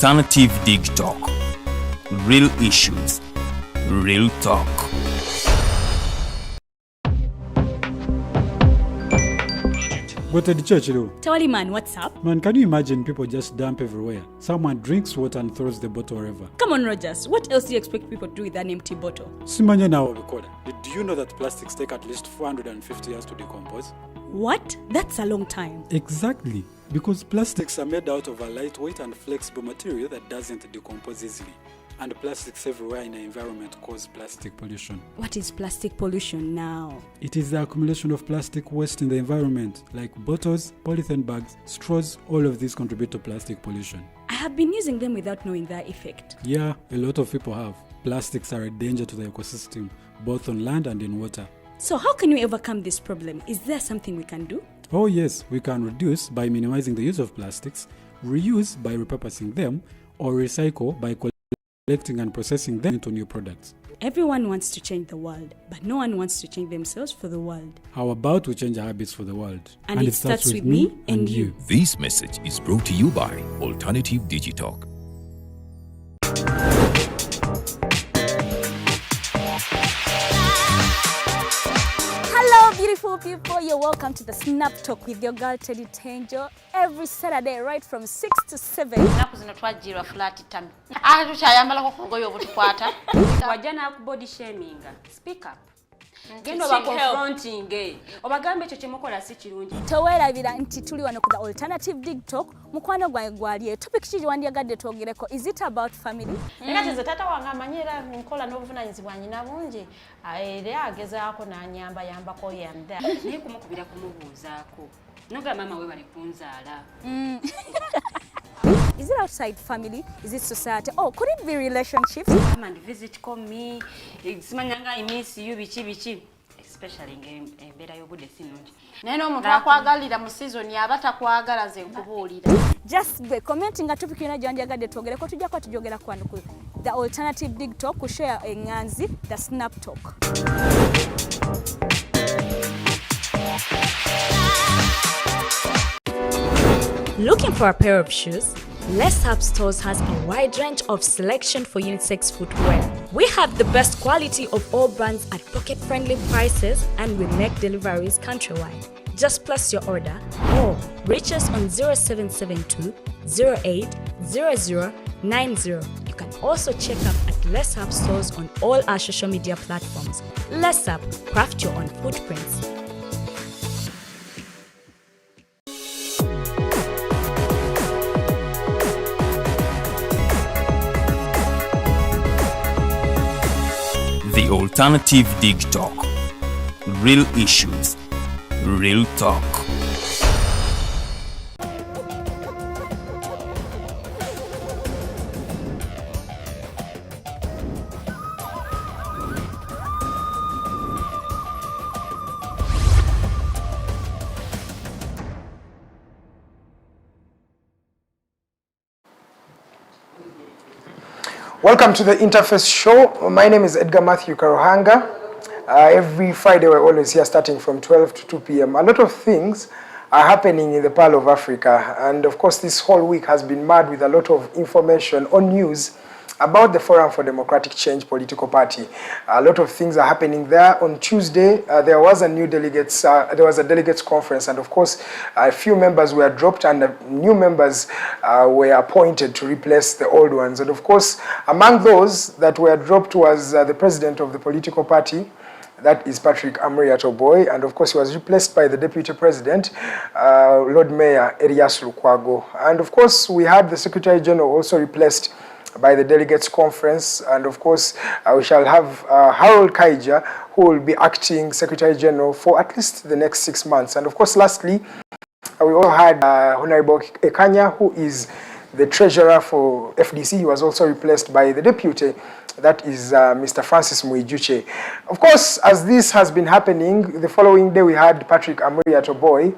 Alternative Digitalk. Real issues, real talk. Go to the church, though. Tawali man, what's up? Man, can you imagine people just dump everywhere? Someone drinks water and throws the bottle wherever. Come on, Rogers. What else do you expect people to do with an empty bottle? Simanya now, recorder. Do you know that plastics take at least 450 years to decompose? What? That's a long time. Exactly. Because plastics are made out of a lightweight and flexible material that doesn't decompose easily. And plastics everywhere in the environment cause plastic pollution. What is plastic pollution now? It is the accumulation of plastic waste in the environment, like bottles, polythene bags, straws. All of these contribute to plastic pollution. I have been using them without knowing their effect. Yeah, a lot of people have. Plastics are a danger to the ecosystem, both on land and in water. So how can we overcome this problem? Is there something we can do? Oh yes, we can reduce by minimizing the use of plastics, reuse by repurposing them, or recycle by collecting and processing them into new products. Everyone wants to change the world, but no one wants to change themselves for the world. How about we change our habits for the world? And it starts with me and you. This message is brought to you by Alternative Digitalk. Hello, beautiful people. You're welcome to the Snap Talk with your girl Teddy Tenjo every Saturday, right from 6 to 7. Nakuzino twajirwa flat tami. Tukyayambala kukongoyo obutukwata. Wajana body shaming. Speak up. Gendo ba confronting. Obagambe ekyo kyemukola si kirungi. Towerabira nti tuli wano ku the Alternative Digitalk. Mukwano gwange gwali topic kiri wandiyagadde twogereko. Is it about family? Nga tata wange amanyira nkola n'obuvunanyizibwa nyina bungi. Era agezaako n'anyamba yambako yanda. Naye kumukubira kumubuuzaako. Noga mama we bali kunzaala. Is it outside family? Is it society? Oh, could it be relationships? Come and visit me. Simanyanga I miss you bichi. Especially embeera y'obudde si nnungi. Naye n'omuntu akwagalira mu season yaba takwagala ze nkubuulira. Just be commenting nga topic yona gyandiyagadde twogereko tujjako tujogera kwano ku the Alternative Digitalk ku share enganzi the Snap Talk. Looking for a pair of shoes? Less Up Stores has a wide range of selection for unisex footwear. We have the best quality of all brands at pocket-friendly prices and we make deliveries countrywide. Just place your order or reach us on 0772 08 0090. You can also check up at Less Up Stores on all our social media platforms. Less Up, craft your own footprints. The Alternative Digitalk. Real issues, real talk. Welcome to the Interface Show. My name is Edgar Matthew Karohanga. Every Friday we're always here starting from 12 to 2 p.m. A lot of things are happening in the Pearl of Africa, and of course this whole week has been mad with a lot of information on news about the Forum for Democratic Change political party. A lot of things are happening there. On Tuesday, there was a delegates conference, and of course, a few members were dropped and new members were appointed to replace the old ones. And of course, among those that were dropped was the president of the political party, that is Patrick Amuriat Oboi, and of course he was replaced by the deputy president, Lord Mayor Elias Lukwago. And of course, we had the secretary general also replaced by the delegates conference, and of course we shall have Harold Kaija, who will be acting secretary general for at least the next 6 months. And of course, lastly, we also had Honorable Ekanya, who is the treasurer for FDC. He was also replaced by the deputy, that is Mr. Francis Muijuche. Of course, as this has been happening, the following day we had Patrick Amuriat Oboi,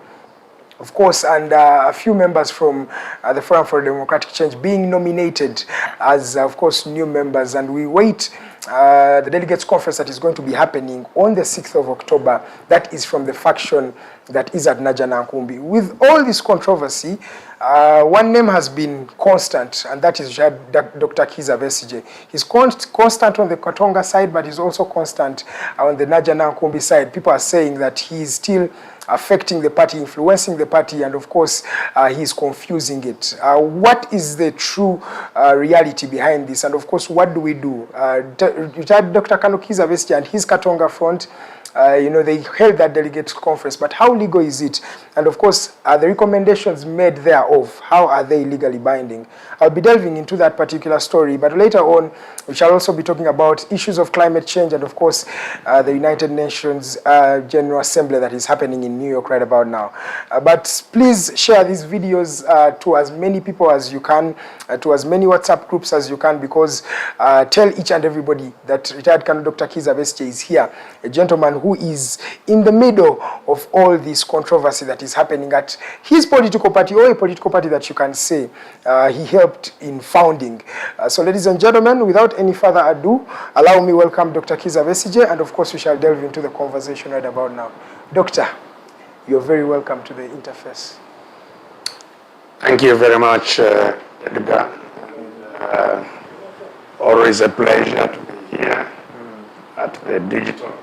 of course, and a few members from the Forum for Democratic Change being nominated as, of course, new members. And we wait the delegates conference that is going to be happening on the 6th of October. That is from the faction that is at Naja Nankumbi. With all this controversy, One name has been constant, and that is Dr. Kizza Besigye. He's constant on the Katonga side, but he's also constant on the Najja Nkumbi side. People are saying that he's still affecting the party, influencing the party, and of course, he's confusing it. What is the true reality behind this? And of course, what do we do? Retired Dr. Kizza Besigye and his Katonga front, they held that delegate conference, but how legal is it? And of course, are the recommendations made thereof, how are they legally binding? I'll be delving into that particular story, but later on, we shall also be talking about issues of climate change and of course, the United Nations General Assembly that is happening in New York right about now. But please share these videos to as many people as you can, to as many WhatsApp groups as you can, because tell each and everybody that retired Colonel Dr. Kizza Besigye is here, a gentleman who is in the middle of all this controversy that is happening at his political party, or a political party that you can say he helped in founding. So ladies and gentlemen, without any further ado, allow me welcome Dr. Kizza Besigye, and of course we shall delve into the conversation right about now. Doctor, you're very welcome to the interface. Thank you very much, Edgar. Always a pleasure to be here at the Digitalk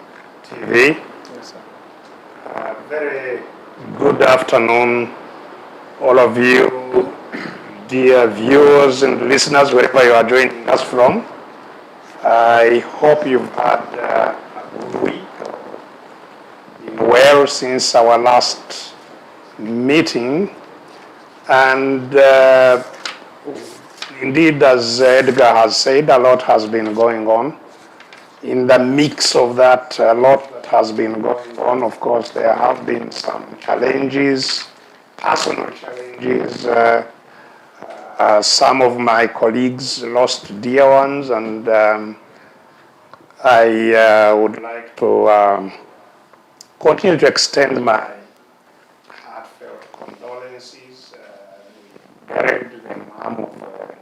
TV. Yes, sir. Very good afternoon, all of you, dear viewers and listeners, wherever you are joining us from. I hope you've had a good week, been well since our last meeting, and indeed, as Edgar has said, a lot has been going on. In the mix of that, a lot has been going on. Of course, there have been some challenges, personal challenges. Some of my colleagues lost dear ones, and I would like to continue to extend my heartfelt condolences. We buried the mom of a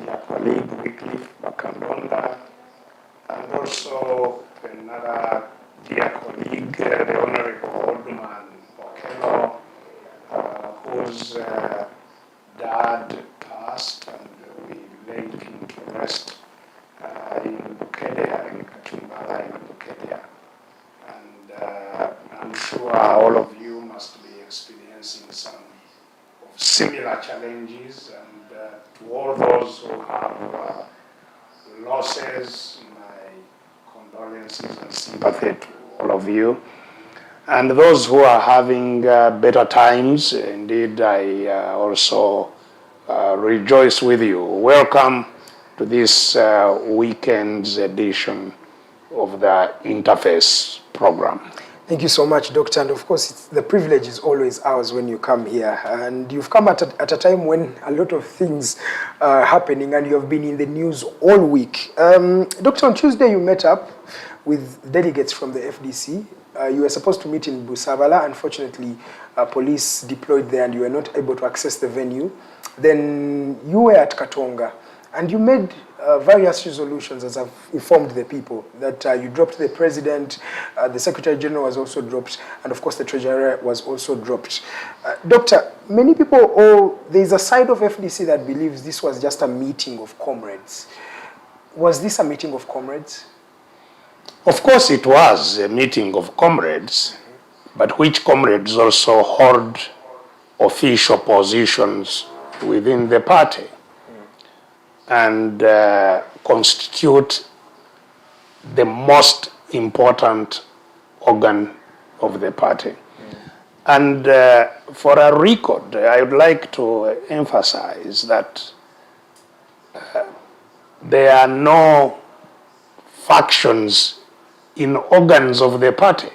dear colleague, Wycliffe Bakandonda, and also another dear colleague, the Honorable Oldman Okello, whose dad passed, and we laid him to rest in Bukedea, in Kachumbala, in Bukedea. And I'm sure all of you must be experiencing some similar challenges, and to all those who have losses, my condolences and sympathy to all of you. And those who are having better times, indeed, I also rejoice with you. Welcome to this weekend's edition of the Interface program. Thank you so much, Doctor. And of course, the privilege is always ours when you come here. And you've come at a time when a lot of things are happening, and you have been in the news all week. Doctor, on Tuesday you met up with delegates from the FDC. You were supposed to meet in Busabala. Unfortunately, police deployed there and you were not able to access the venue. Then you were at Katonga, and you made various resolutions, as I've informed the people, that you dropped the president, the secretary general was also dropped, and of course the treasurer was also dropped. Doctor, many people, there's a side of FDC that believes this was just a meeting of comrades. Was this a meeting of comrades? Of course it was a meeting of comrades, but which comrades also hold official positions within the party and constitute the most important organ of the party. And for a record, I would like to emphasize that there are no factions in organs of the party.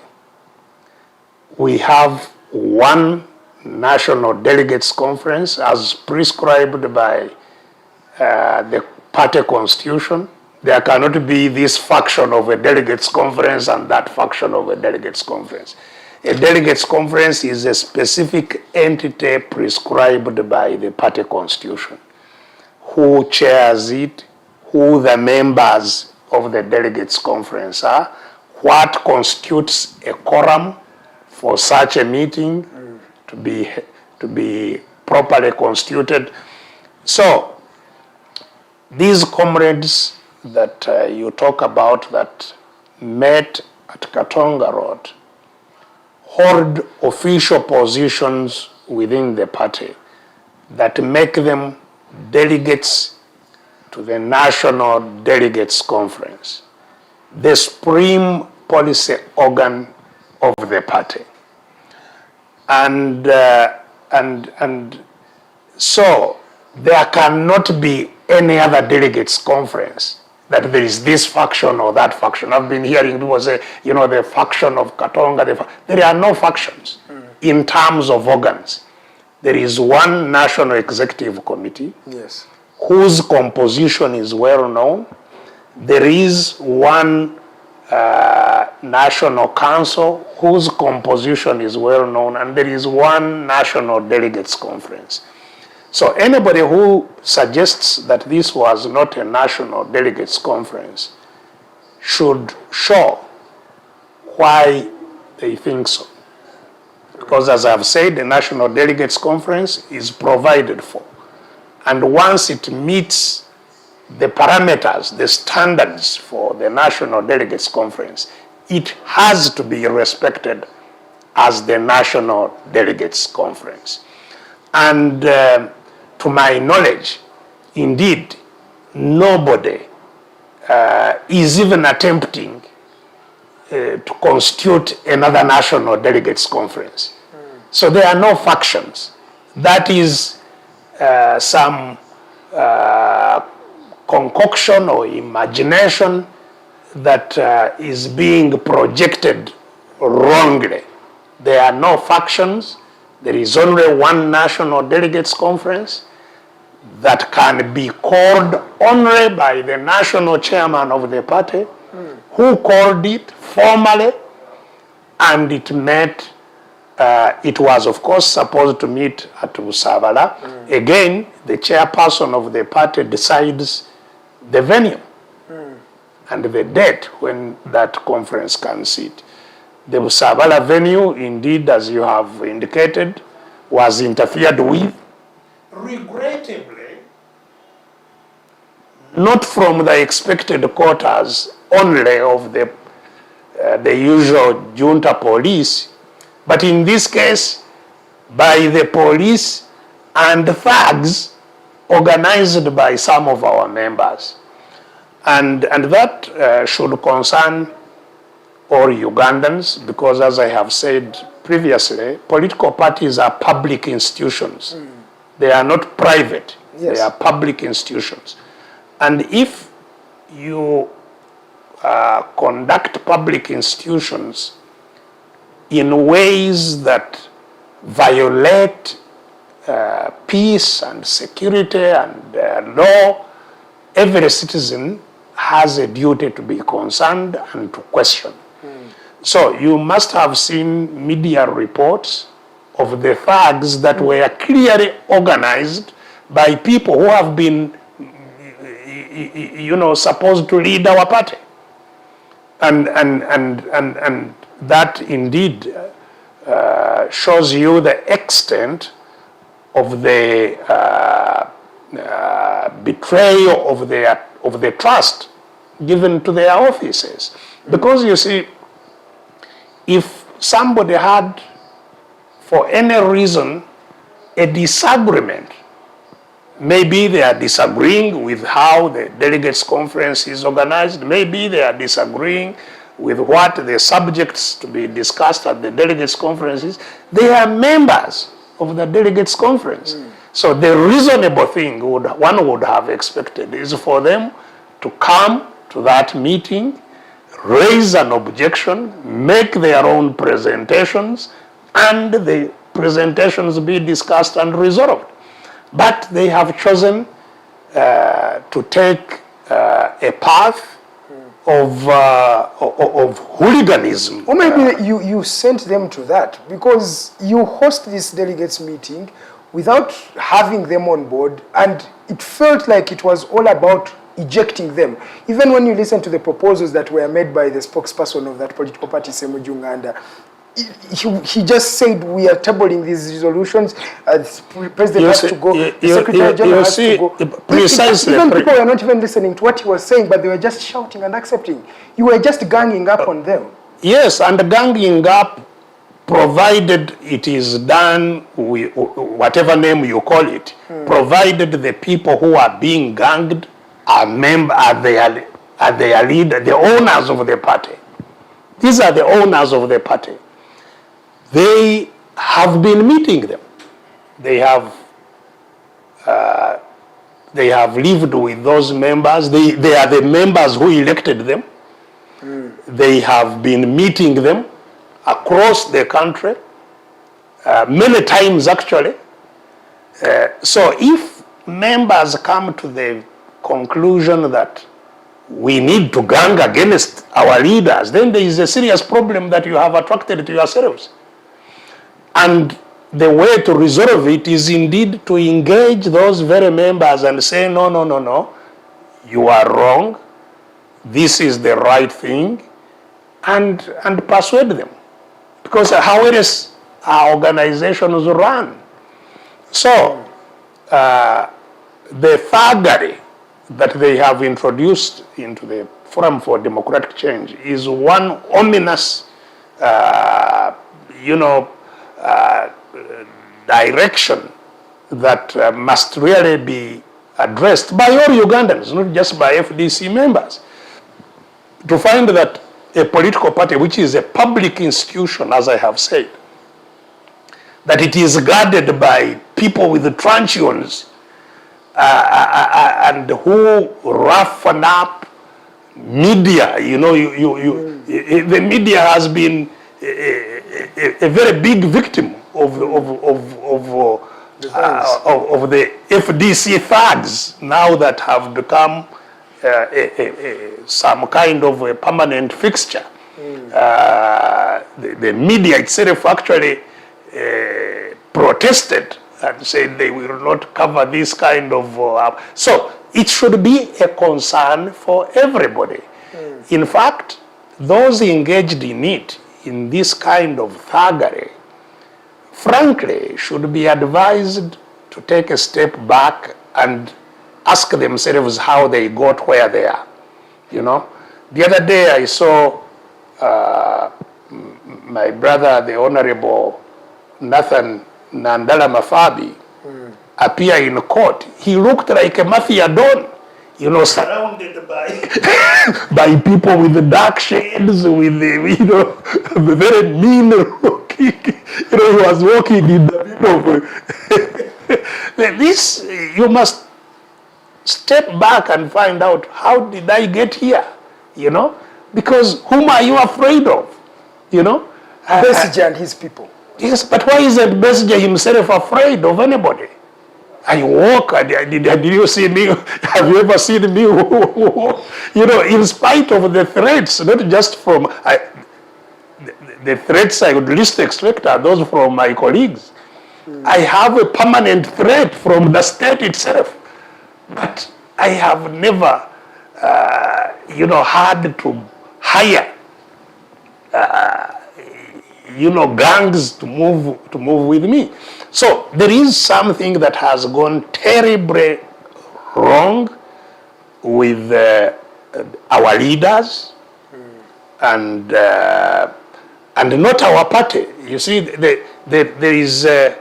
We have one national delegates conference as prescribed by the party constitution. There cannot be this faction of a delegates conference and that faction of a delegates conference. A delegates conference is a specific entity prescribed by the party constitution. Who chairs it, who the members of the delegates conference are, what constitutes a quorum for such a meeting to be properly constituted. So these comrades that you talk about that met at Katonga Road hold official positions within the party that make them delegates to the National Delegates Conference, the supreme policy organ of the party. And so there cannot be any other delegates conference that there is this faction or that faction. I've been hearing people say, you know, the faction of Katonga. There are no factions in terms of organs. There is one National Executive Committee, Yes. whose composition is well known. There is one National Council whose composition is well known, and there is one National Delegates Conference. So anybody who suggests that this was not a National Delegates Conference should show why they think so. Because as I've said, the National Delegates Conference is provided for. And once it meets the parameters, the standards for the National Delegates Conference, it has to be respected as the National Delegates Conference. And to my knowledge, indeed, nobody is even attempting to constitute another National Delegates Conference. So there are no factions. That is some concoction or imagination that is being projected wrongly. There are no factions. There is only one National Delegates Conference that can be called only by the national chairman of the party, who called it formally, and it met. It was, of course, supposed to meet at Busabala. Again, the chairperson of the party decides the venue and the date when that conference can sit. The Busabala venue, indeed, as you have indicated, was interfered with, regrettably, not from the expected quotas only of the usual junta police, but in this case, by the police and thugs organized by some of our members. And that should concern all Ugandans, because as I have said previously, political parties are public institutions. They are not private. Yes. They are public institutions. And if you conduct public institutions in ways that violate peace and security and law, every citizen has a duty to be concerned and to question. So you must have seen media reports of the thugs that were clearly organized by people who have been, supposed to lead our party. And that indeed shows you the extent of the betrayal of the trust given to their offices. Because you see, if somebody had, for any reason, a disagreement, maybe they are disagreeing with how the delegates conference is organized, maybe they are disagreeing with what the subjects to be discussed at the delegates conferences, they are members of the delegates conference. So the reasonable thing one would have expected is for them to come to that meeting, raise an objection, make their own presentations, and the presentations be discussed and resolved. But they have chosen to take a path of hooliganism. Or maybe you sent them to that because you host this delegates meeting without having them on board, and it felt like it was all about ejecting them. Even when you listen to the proposals that were made by the spokesperson of that political party, Semu Junganda, he just said we are tabling these resolutions. The president has to go. The Secretary General has to go. Precisely. Even people were not even listening to what he was saying, but they were just shouting and accepting. You were just ganging up on them. Yes, and ganging up, provided it is done with whatever name you call it, provided the people who are being ganged are their leader, the owners of the party. These are the owners of the party. They have been meeting them. They have lived with those members. They are the members who elected them. They have been meeting them across the country, many times actually. So if members come to the conclusion that we need to gang against our leaders, then there is a serious problem that you have attracted to yourselves. And the way to resolve it is indeed to engage those very members and say, no, no, no, no, you are wrong. This is the right thing, and persuade them. Because how else our organizations run. So, the thuggery that they have introduced into the Forum for Democratic Change is one ominous, direction that must really be addressed by all Ugandans, not just by FDC members. To find that a political party, which is a public institution, as I have said, that it is guarded by people with truncheons and who roughen up media. The media has been a very big victim of the FDC thugs now that have become some kind of a permanent fixture. The media itself actually protested and said they will not cover this kind of... so it should be a concern for everybody. In fact, those engaged in it, in this kind of thuggery, frankly, should be advised to take a step back and ask themselves how they got where they are. The other day I saw my brother, the Honorable Nathan Nandala Mafabi, appear in court. He looked like a mafia don, surrounded by people with the dark shades, with the very mean looking. He was walking in the middle of this. You must step back and find out, how did I get here? Because whom are you afraid of? Besigye and his people. Yes, but why isn't Besigye himself afraid of anybody? I walk, did you see me? Have you ever seen me? In spite of the threats, not just from, the threats I would least expect are those from my colleagues. I have a permanent threat from the state itself. But I have never, had to hire, gangs to move with me. So there is something that has gone terribly wrong with our leaders and not our party. You see, there is an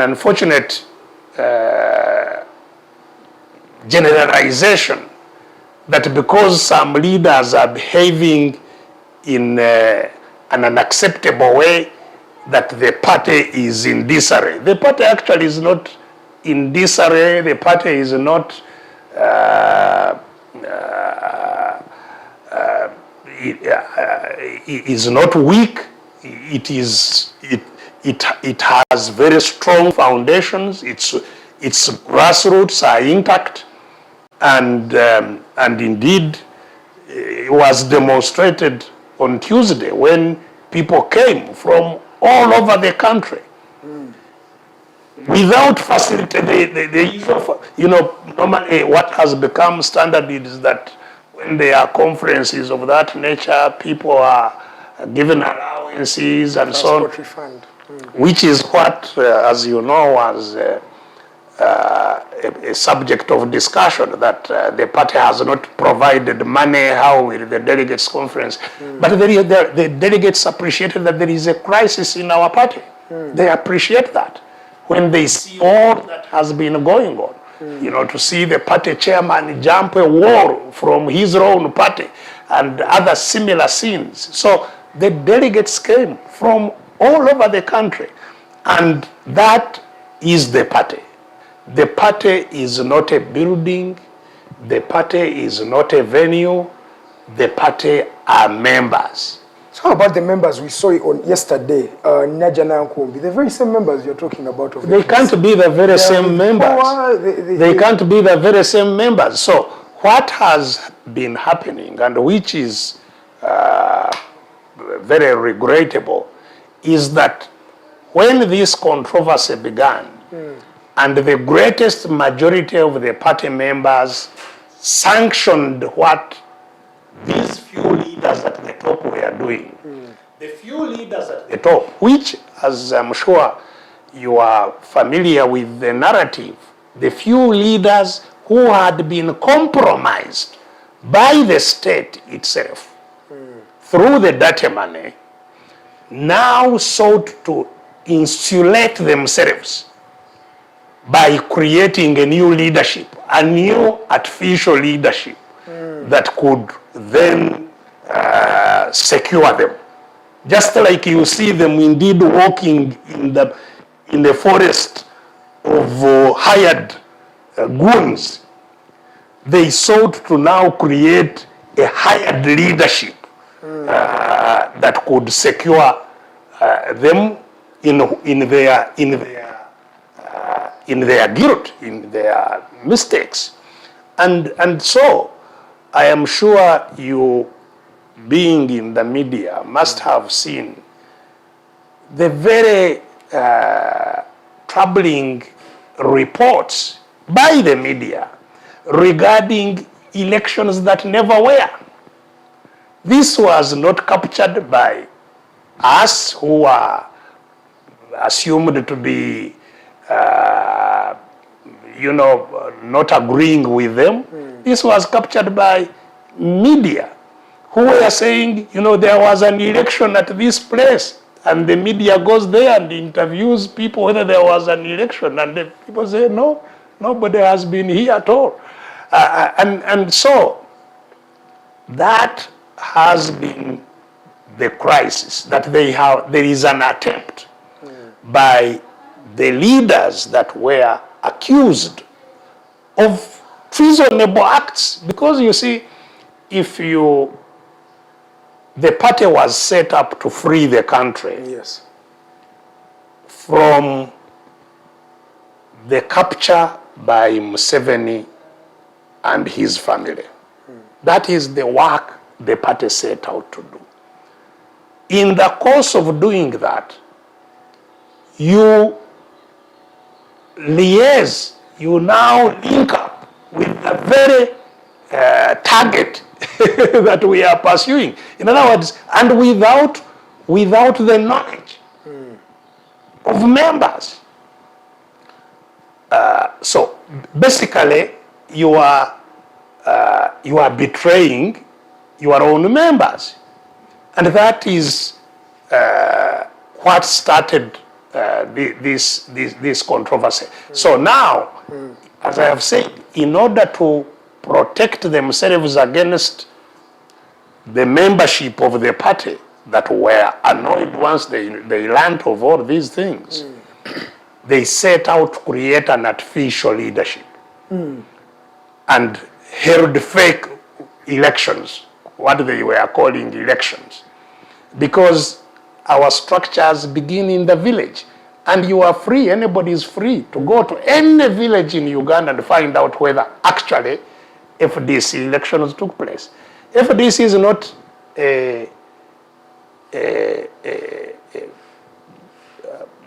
unfortunate generalization that because some leaders are behaving in an unacceptable way, that the party is in disarray. The party actually is not in disarray. The party is not weak. It has very strong foundations. Its grassroots are intact, and indeed it was demonstrated on Tuesday when people came from all over the country without facility. The usual, normally what has become standard is that when there are conferences of that nature, people are given allowances and so on. Transport refund. Which is what, as you know, was a subject of discussion, that the party has not provided money. How will the delegates conference? But the delegates appreciated that there is a crisis in our party. They appreciate that when they see all that has been going on. You know, to see the party chairman jump a wall from his own party and other similar scenes. So the delegates came from all over the country, and that is the party. The party is not a building, the party is not a venue, the party are members. So how about the members we saw on yesterday, Najana and Kumbi, the very same members you're talking about? They can't be the very same members. They can't be the very same members. So what has been happening, and which is very regrettable, is that when this controversy began, and the greatest majority of the party members sanctioned what these few leaders at the top were doing. The few leaders at the top, which, as I'm sure you are familiar with the narrative, the few leaders who had been compromised by the state itself through the dirty money, now sought to insulate themselves by creating a new leadership, a new artificial leadership that could then secure them. Just like you see them indeed walking in the forest of hired goons, they sought to now create a hired leadership that could secure them in their guilt, in their mistakes. And so I am sure you, being in the media, must have seen the very troubling reports by the media regarding elections that never were. This was not captured by us, who are assumed to be, not agreeing with them. This was captured by media, who were saying, there was an election at this place, and the media goes there and interviews people whether there was an election, and the people say, no, nobody has been here at all. And so that has been the crisis, that there is an attempt by the leaders that were accused of treasonable acts. Because you see, the party was set up to free the country from the capture by Museveni and his family. That is the work the party set out to do. In the course of doing that, you liaise, you now link up with the very target that we are pursuing. In other words, and without the knowledge of members. So basically, you are betraying your own members, and that is what started this controversy. So now, as I have said, in order to protect themselves against the membership of the party that were annoyed once they learned of all these things, they set out to create an artificial leadership and held fake elections, what they were calling elections, because our structures begin in the village, and you are free, anybody is free to go to any village in Uganda and find out whether actually FDC elections took place. FDC is not a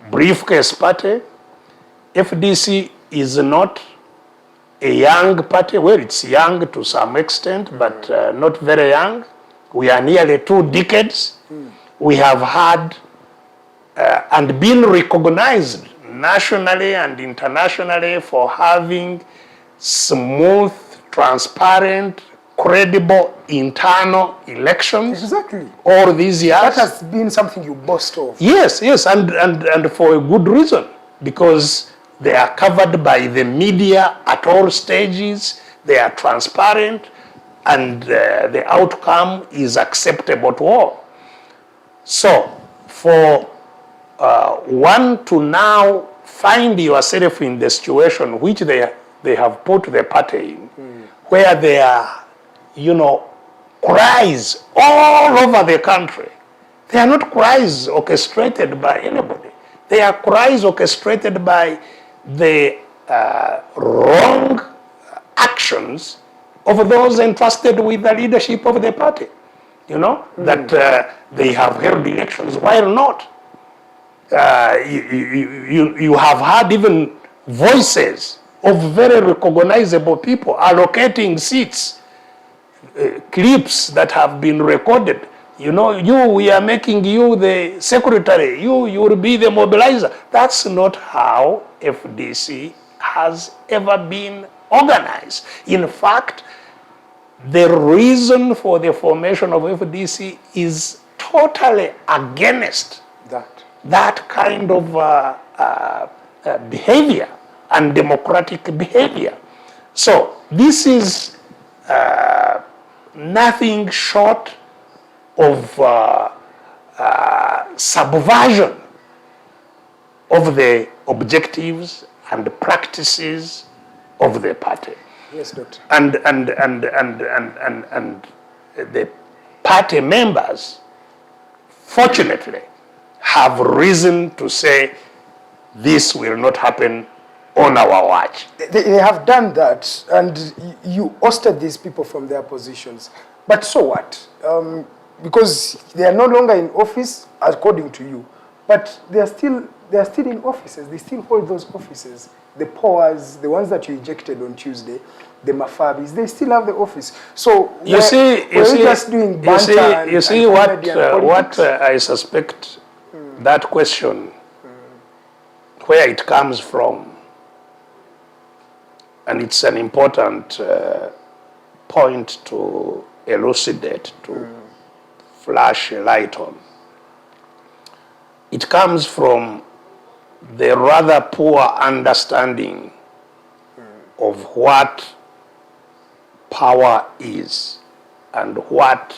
briefcase party. FDC is not a young party. Well, it's young to some extent, but not very young. We are nearly 2 decades. we have had and been recognized nationally and internationally for having smooth, transparent, credible internal elections. Exactly. All these years. That has been something you boast of. Yes, yes, and for a good reason, because they are covered by the media at all stages, they are transparent, and the outcome is acceptable to all. So, for one to now find yourself in the situation which they have put the party in, where there are, cries all over the country. They are not cries orchestrated by anybody. They are cries orchestrated by the wrong actions of those entrusted with the leadership of the party. That they have held elections while not. You have had even voices of very recognizable people allocating seats, clips that have been recorded. We are making you the secretary, you will be the mobilizer. That's not how FDC has ever been organized. In fact, the reason for the formation of FDC is totally against that kind of behavior and democratic behavior. So this is nothing short of subversion of the objectives and practices of the party. Yes, Doctor. And the party members, fortunately, have reason to say this will not happen on our watch. They have done that, and you ousted these people from their positions. But so what? Because they are no longer in office, according to you, but they are still in offices. They still hold those offices. The powers, the ones that you ejected on Tuesday, the Mafabis, they still have the office. So you see, just doing banter what I suspect that question, where it comes from, and it's an important point to elucidate, to flash a light on. It comes from the rather poor understanding of what power is and what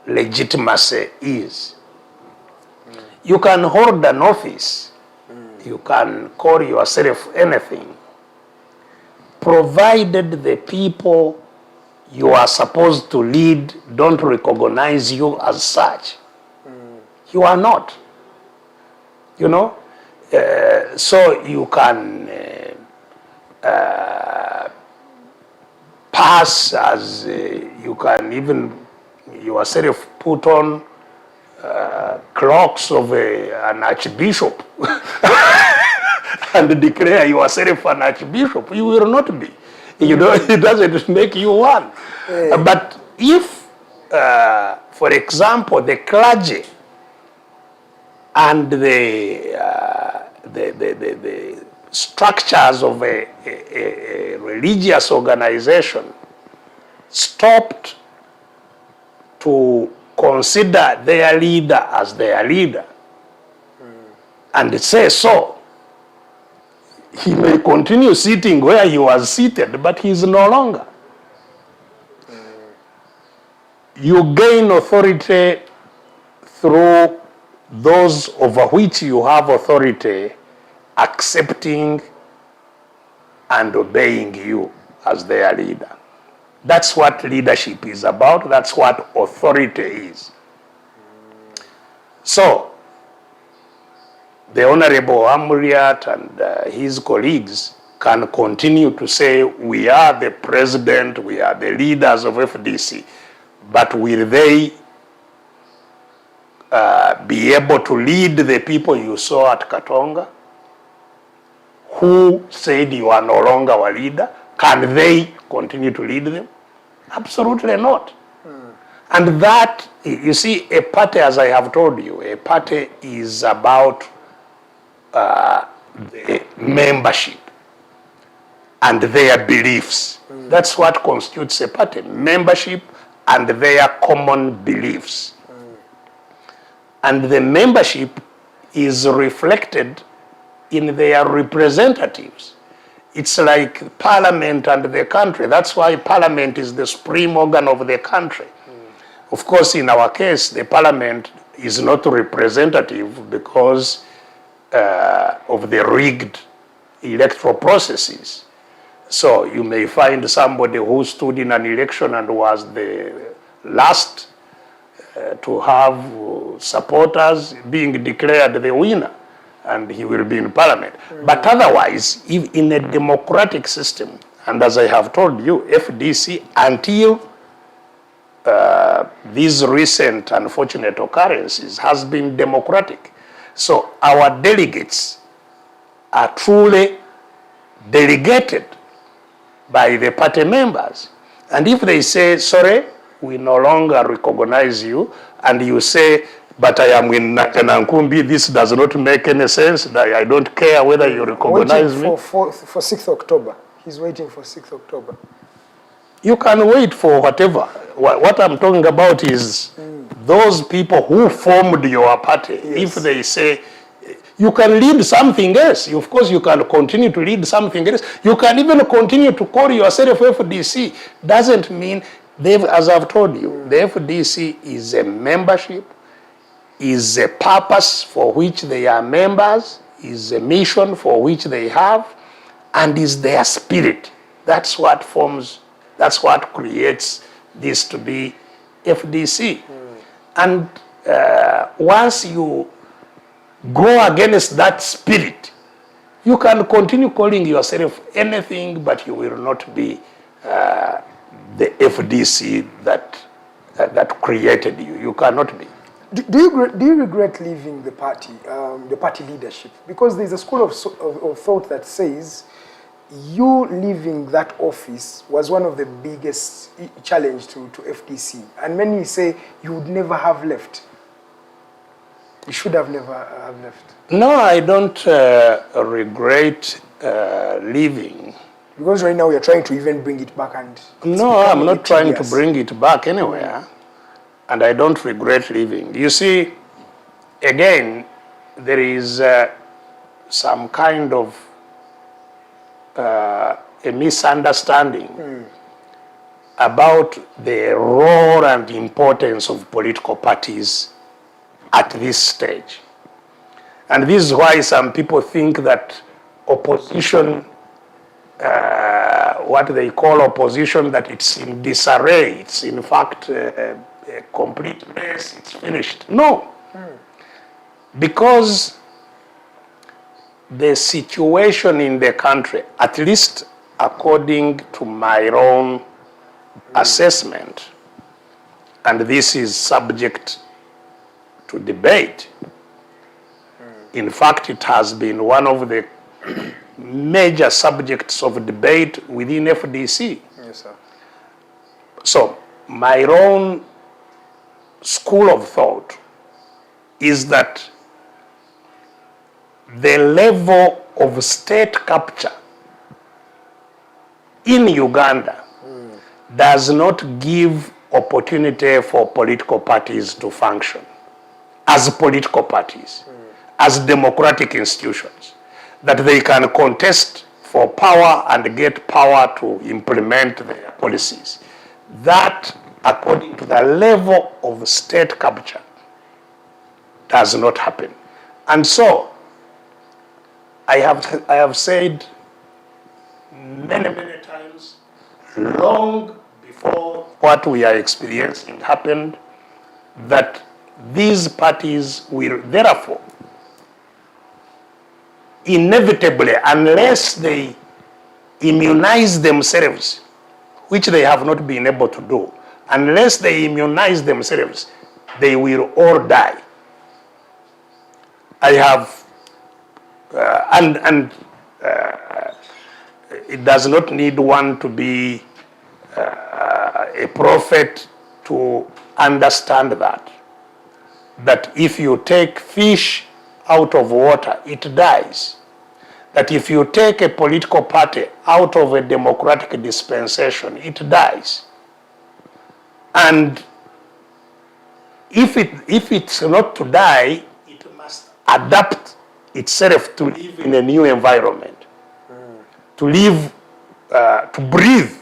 legitimacy is. You can hold an office, you can call yourself anything, provided the people you are supposed to lead don't recognize you as such. You are not. So you can pass as you can even yourself put on clocks of an archbishop and declare yourself an archbishop. You will not be. It doesn't make you one. But if, for example, the clergy and the structures of a religious organization stopped to consider their leader as their leader and say so, he may continue sitting where he was seated, but he is no longer. You gain authority through those over which you have authority accepting and obeying you as their leader. That's what leadership is about. That's what authority is. So, the Honorable Amuriat and his colleagues can continue to say, we are the president, we are the leaders of FDC, but will they be able to lead the people you saw at Katonga, who said you are no longer our leader? Can they continue to lead them? Absolutely not. And that, you see, a party, as I have told you, a party is about the membership and their beliefs. That's what constitutes a party, membership and their common beliefs. And the membership is reflected in their representatives. It's like parliament and the country. That's why parliament is the supreme organ of the country. Of course, in our case, the parliament is not representative because of the rigged electoral processes. So you may find somebody who stood in an election and was the last to have supporters being declared the winner, and he will be in parliament. But otherwise, if in a democratic system, and as I have told you, FDC, until these recent unfortunate occurrences, has been democratic. So our delegates are truly delegated by the party members. And if they say, sorry, we no longer recognize you, and you say, but I am in Nankumbi, this does not make any sense, I don't care whether you recognize me. For 6th October. He's waiting for 6th October. You can wait for whatever. What I'm talking about is those people who formed your party. Yes. If they say, you can lead something else. Of course, you can continue to lead something else. You can even continue to call yourself FDC. Doesn't mean, as I've told you, the FDC is a membership, is a purpose for which they are members, is a mission for which they have, and is their spirit. That's what forms, that's what creates this to be FDC. And once you go against that spirit, you can continue calling yourself anything, but you will not be the FDC that created you. You cannot be. Do you regret leaving the party leadership? Because there's a school of thought that says you leaving that office was one of the biggest challenge to FDC. And many say you would never have left. You should have never have left. No, I don't regret leaving. Because right now you're trying to even bring it back and... No, I'm not trying to bring it back anywhere. And I don't regret leaving. You see, again, there is some kind of a misunderstanding about the role and importance of political parties at this stage. And this is why some people think that opposition, what they call opposition, that it's in disarray, it's in fact a complete mess, it's finished. No. Because the situation in the country, at least according to my own assessment, and this is subject to debate. In fact, it has been one of the major subjects of debate within FDC. Yes, sir. So, my own school of thought is that the level of state capture in Uganda does not give opportunity for political parties to function as political parties, as democratic institutions, that they can contest for power and get power to implement their policies. That, according to the level of state capture, does not happen. And so, I have said many times, long before what we are experiencing happened, that these parties will therefore inevitably, unless they immunize themselves, which they have not been able to do, unless they immunize themselves, they will all die. I have, it does not need one to be a prophet to understand that if you take fish out of water, it dies. That if you take a political party out of a democratic dispensation, it dies. And if it's not to die, it must adapt itself to live in a new environment, to live, to breathe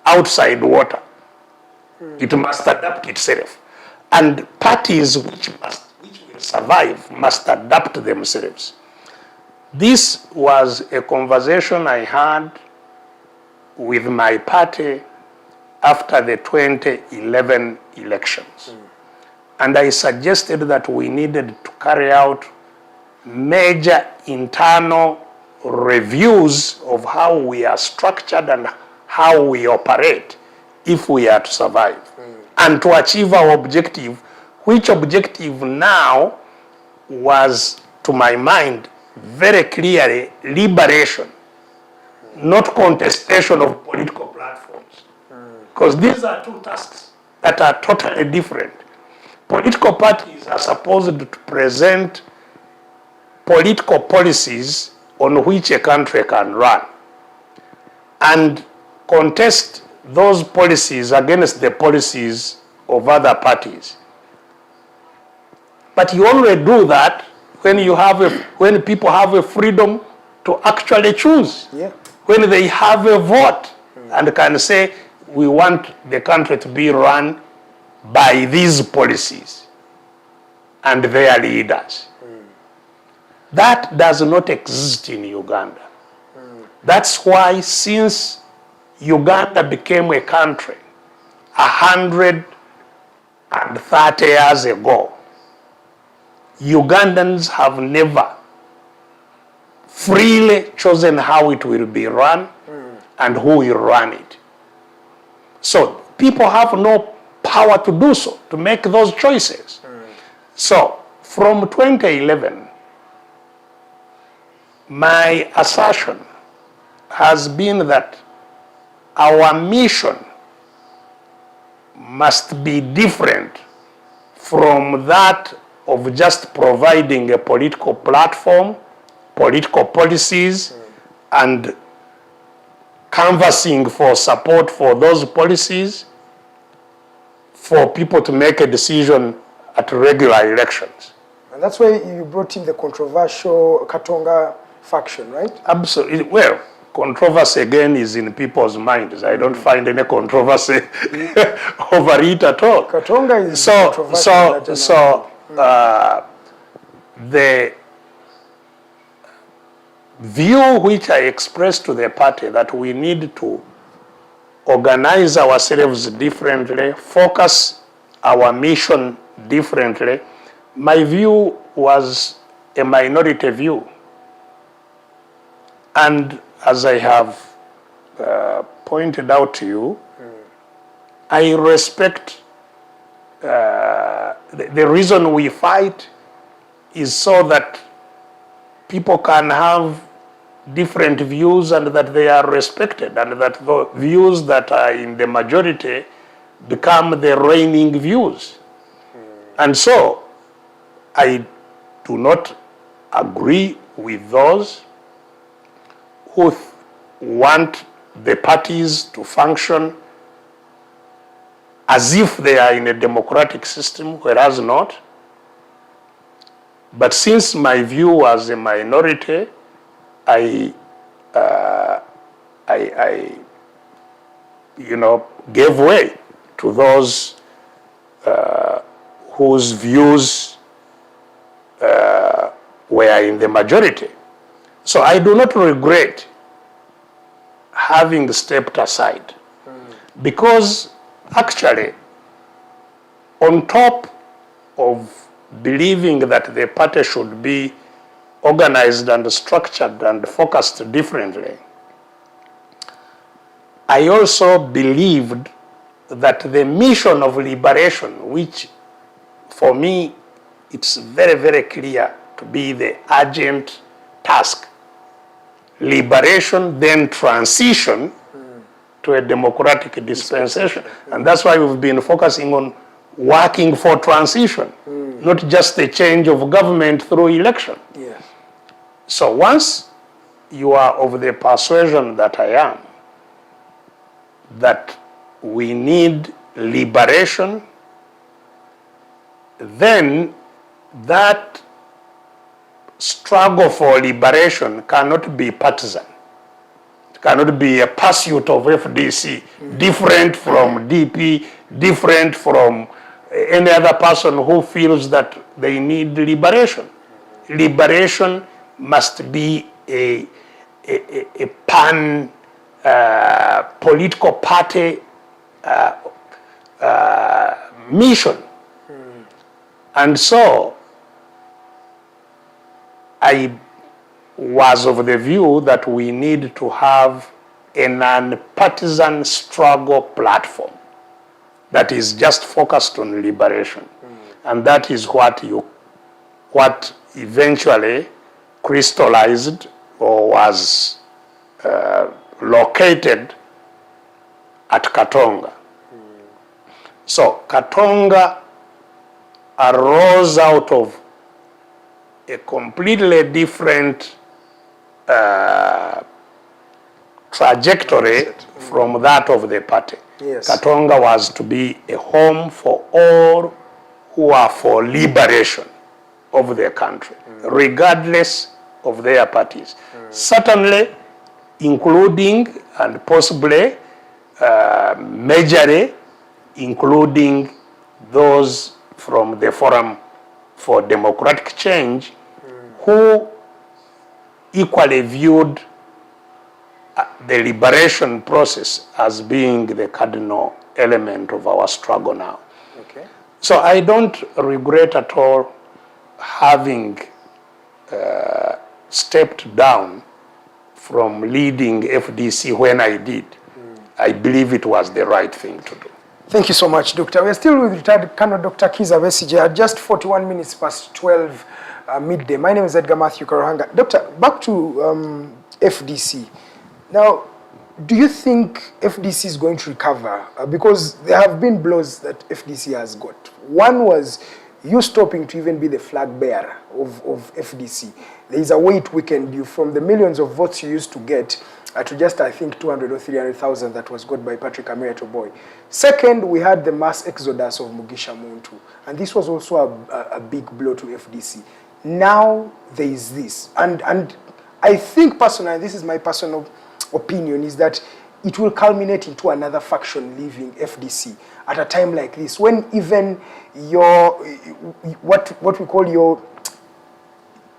outside water. It must adapt itself. And parties which will survive must adapt themselves. This was a conversation I had with my party after the 2011 elections. And I suggested that we needed to carry out major internal reviews of how we are structured and how we operate if we are to survive. And to achieve our objective, which objective now was, to my mind, very clearly liberation, not contestation of political platforms. Because these are two tasks that are totally different. Political parties are supposed to present political policies on which a country can run and contest those policies against the policies of other parties. But you only do that when when people have a freedom to actually choose. Yeah. When they have a vote and can say, we want the country to be run by these policies and their leaders. That does not exist in Uganda. That's why since Uganda became a country 130 years ago, Ugandans have never freely chosen how it will be run and who will run it. So people have no power to do so, to make those choices. So from 2011, my assertion has been that our mission must be different from that of just providing a political platform, political policies, and canvassing for support for those policies for people to make a decision at regular elections. And that's why you brought in the controversial Katonga faction, right? Absolutely. Well, controversy again is in people's minds. I don't find any controversy over it at all. Katonga is controversial. The view which I expressed to the party that we need to organize ourselves differently, focus our mission differently, my view was a minority view. And as I have pointed out to you, I respect the reason we fight is so that people can have different views and that they are respected, and that the views that are in the majority become the reigning views. And so I do not agree with those who want the parties to function as if they are in a democratic system, whereas not. But since my view was a minority, I gave way to those whose views were in the majority. So I do not regret having stepped aside, because actually, on top of believing that the party should be organized and structured and focused differently, I also believed that the mission of liberation, which for me it's very, very clear to be the urgent task, liberation, then transition to a democratic dispensation. And that's why we've been focusing on working for transition, not just the change of government through election. Yes. So once you are of the persuasion that I am, that we need liberation, then that struggle for liberation cannot be partisan. It cannot be a pursuit of FDC, different from DP, different from any other person who feels that they need liberation. Liberation must be a pan political party mission. And so I was of the view that we need to have a non-partisan struggle platform that is just focused on liberation. And that is what eventually crystallized or was located at Katonga. So Katonga arose out of a completely different trajectory from that of the party. Yes. Katonga was to be a home for all who are for liberation of their country, regardless of their parties. Certainly, including and possibly, majorly, including those from the Forum for Democratic Change who equally viewed the liberation process as being the cardinal element of our struggle now. Okay. So I don't regret at all having stepped down from leading FDC when I did. I believe it was the right thing to do. Thank you so much, Doctor. We're still with retired Colonel Dr. Kizza Besigye at just 41 minutes past 12 midday. My name is Edgar Matthew Karuhanga. Doctor, back to FDC. Now, do you think FDC is going to recover? Because there have been blows that FDC has got. One was you stopping to even be the flag bearer of FDC. There is a way it weakened you from the millions of votes you used to get to just, I think, 200 or 300,000 that was got by Patrick Amuriat Oboi. Second, we had the mass exodus of Mugisha Muntu, and this was also a big blow to FDC. Now there is this, and I think personally, this is my personal opinion, is that it will culminate into another faction leaving FDC at a time like this, when even your, what we call your,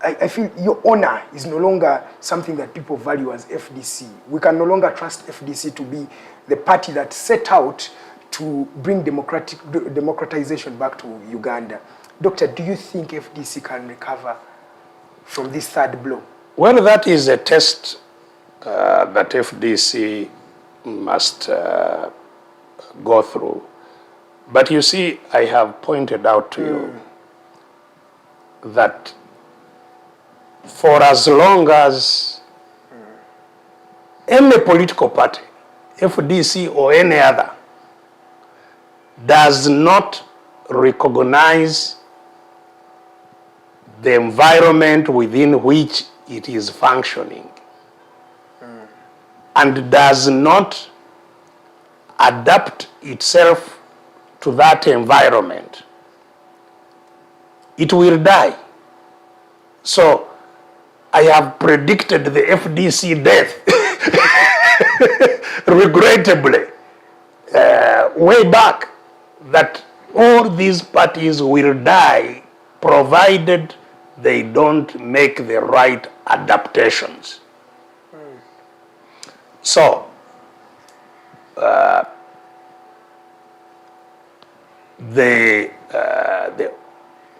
I feel your honor is no longer something that people value as FDC. We can no longer trust FDC to be the party that set out to bring democratization back to Uganda. Doctor, do you think FDC can recover from this third blow? Well, that is a test that FDC must go through. But you see, I have pointed out to you that for as long as any political party, FDC or any other, does not recognize the environment within which it is functioning and does not adapt itself to that environment, it will die. So I have predicted the FDC death, regrettably, way back, that all these parties will die provided they don't make the right adaptations. So, the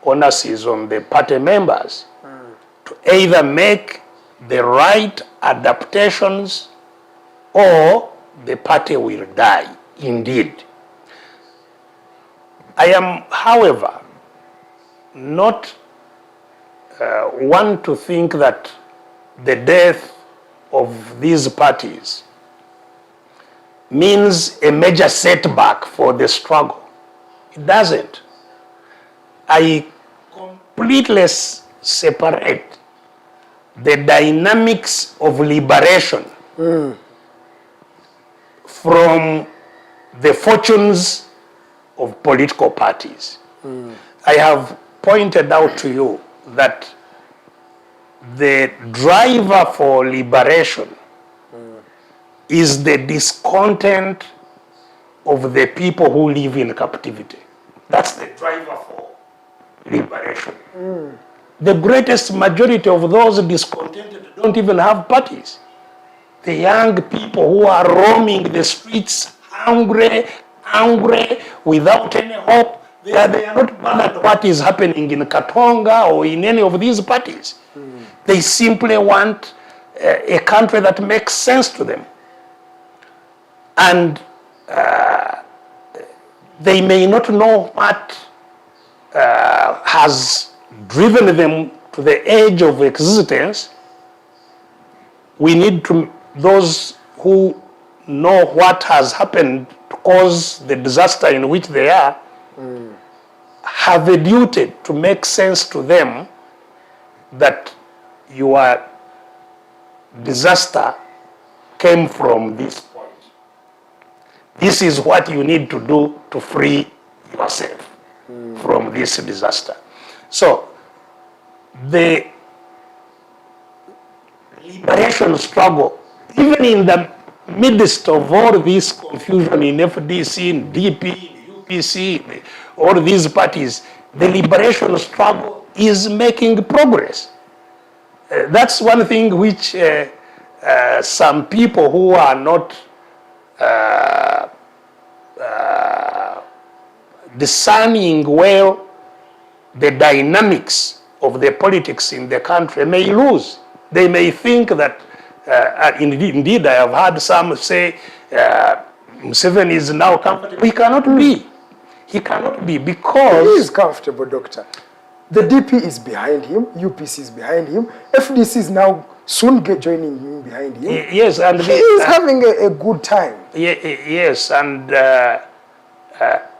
onus is on the party members to either make the right adaptations or the party will die, indeed. I am, however, not one to think that the death of these parties means a major setback for the struggle. It doesn't. I completely separate the dynamics of liberation from the fortunes of political parties. I have pointed out to you that the driver for liberation is the discontent of the people who live in captivity. That's the driver for liberation. The greatest majority of those discontented don't even have parties. The young people who are roaming the streets hungry, without any hope, they are not bothered what is happening in Katonga or in any of these parties. They simply want a country that makes sense to them. And they may not know what has driven them to the edge of existence. We need to, those who know what has happened to cause the disaster in which they are, have a duty to make sense to them that your disaster came from this point. This is what you need to do to free yourself from this disaster. So, the liberation struggle, even in the midst of all this confusion in FDC, in DP, in UPC, all these parties, the liberation struggle is making progress. That's one thing which some people who are not discerning well the dynamics of the politics in the country may lose. They may think that, indeed I have heard some say, Museveni is now comfortable. He cannot be. He cannot be because... He is comfortable, Doctor. The DP is behind him, UPC is behind him, FDC is now soon joining him behind him. Yes, and he is having a good time. Yes, and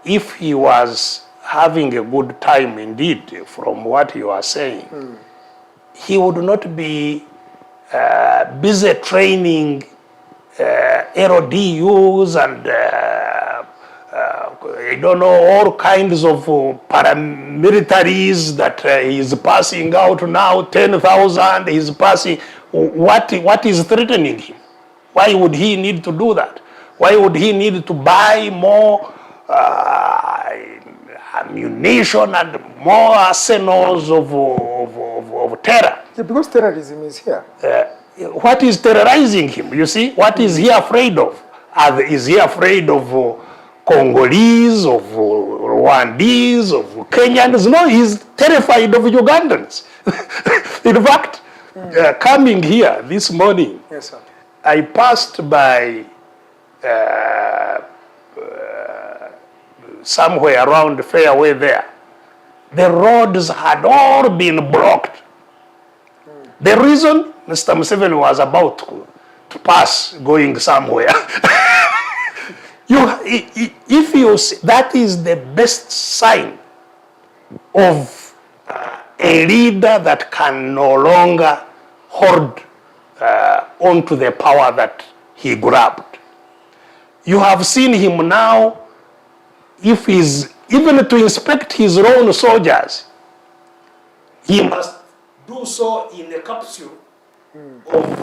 if he was having a good time indeed, from what you are saying, he would not be busy training LDUs and I don't know, all kinds of paramilitaries that he is passing out now, 10,000 he's passing. What is threatening him? Why would he need to do that? Why would he need to buy more ammunition and more arsenals of terror? Yeah, because terrorism is here. What is terrorizing him? You see, what is he afraid of? Is he afraid of Congolese, of Rwandese, of Kenyans? No, he's terrified of Ugandans. In fact, coming here this morning, yes, sir, I passed by somewhere around the fairway there. The roads had all been blocked. The reason Mr. Museveni was about to pass going somewhere. If you see, that is the best sign of a leader that can no longer hold onto the power that he grabbed. You have seen him now, if he's, even to inspect his own soldiers, he must do so in a capsule of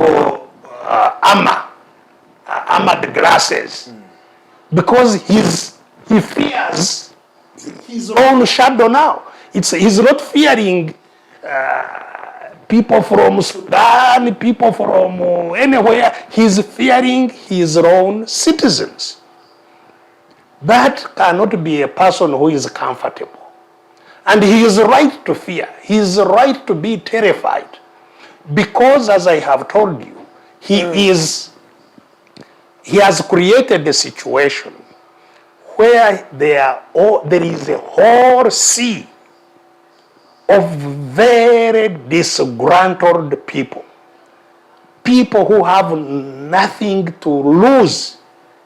armored glasses. Because he fears his own shadow now. He's not fearing people from Sudan, people from anywhere. He's fearing his own citizens. That cannot be a person who is comfortable. And he is right to fear. He is right to be terrified. Because, as I have told you, he has created a situation where there is a whole sea of very disgruntled people. People who have nothing to lose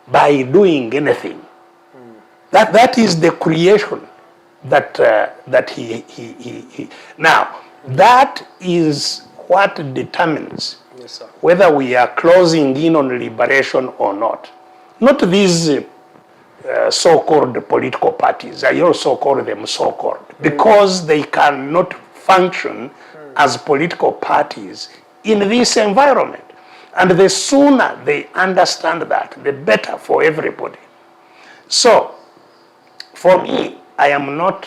by doing anything. That is the creation that he. Now, that is what determines whether we are closing in on liberation or not. Not these so-called political parties. I also call them so-called because they cannot function as political parties in this environment. And the sooner they understand that, the better for everybody. So, for me, I am not,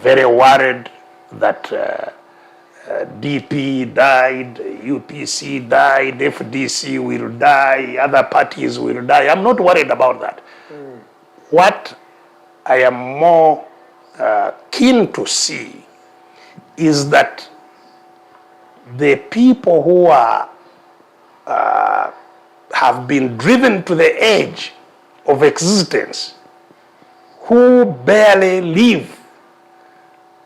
very worried that DP died, UPC died, FDC will die, other parties will die. I'm not worried about that. What I am more keen to see is that the people who are have been driven to the edge of existence, who barely live,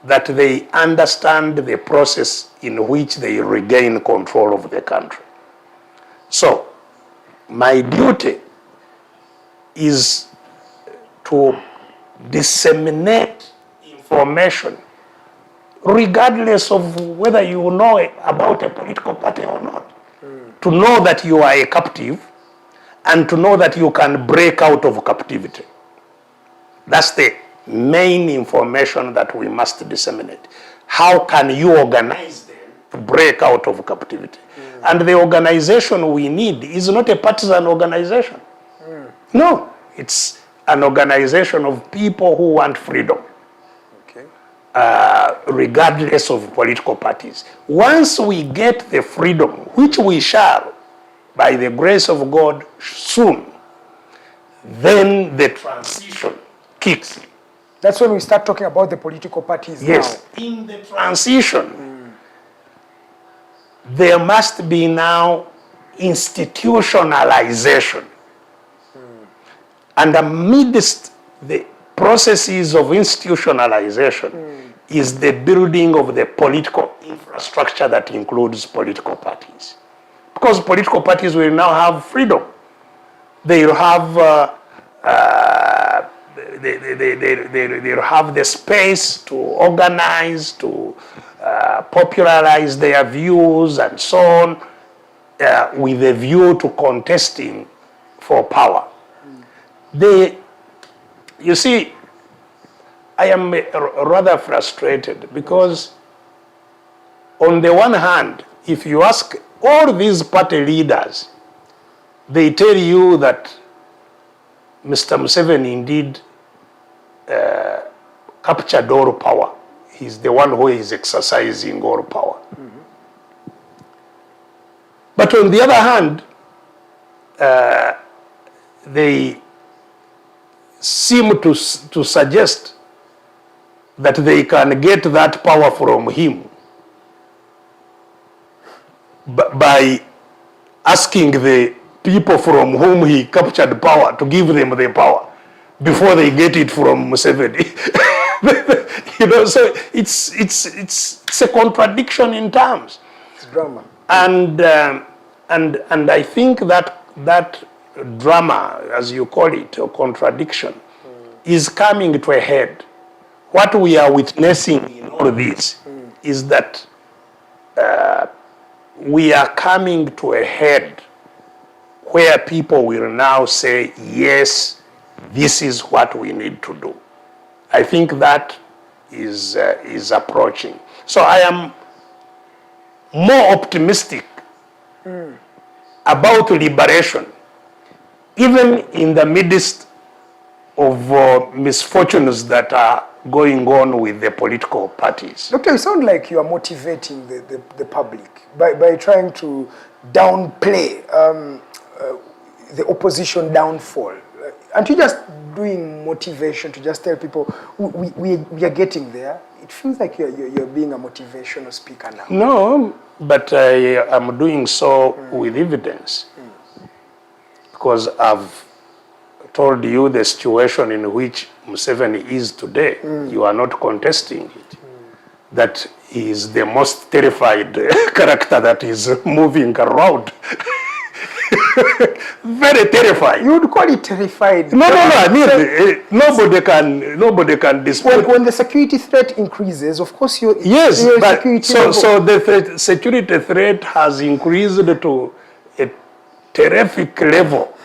that they understand the process in which they regain control of the country. So, my duty is to disseminate information regardless of whether you know about a political party or not. To know that you are a captive and to know that you can break out of captivity. That's the main information that we must disseminate. How can you organize them to break out of captivity? And the organization we need is not a partisan organization. No, it's an organization of people who want freedom. Regardless of political parties. Once we get the freedom, which we shall, by the grace of God, soon, then the transition kicks in. That's when we start talking about the political parties now. Yes, in the transition, there must be now institutionalization. And amidst the processes of institutionalization is the building of the political infrastructure that includes political parties. Because political parties will now have freedom. They will have they'll have the space to organize, to popularize their views and so on, with a view to contesting for power. You see, I am rather frustrated because on the one hand, if you ask all these party leaders, they tell you that Mr. Museveni indeed captured all power. He's the one who is exercising all power. But on the other hand, they seem to suggest that they can get that power from him by asking the people from whom he captured power to give them the power before they get it from Museveni. So it's a contradiction in terms. It's drama. And I think that drama, as you call it, or contradiction, is coming to a head. What we are witnessing in all this is that we are coming to a head where people will now say, yes, this is what we need to do. I think that is approaching. So I am more optimistic about liberation, even in the midst of misfortunes that are going on with the political parties. Doctor, you sound like you are motivating the public by trying to downplay the opposition downfall. Aren't you just doing motivation to just tell people we are getting there? It feels like you're being a motivational speaker now. No, but I am doing so with evidence. Because I've told you the situation in which Museveni is today. You are not contesting it. That he is the most terrified character that is moving around. Very terrifying. You would call it terrified. No. I mean, nobody can dispute. When the security threat increases, of course, yes, but security so the security threat has increased to a terrific level.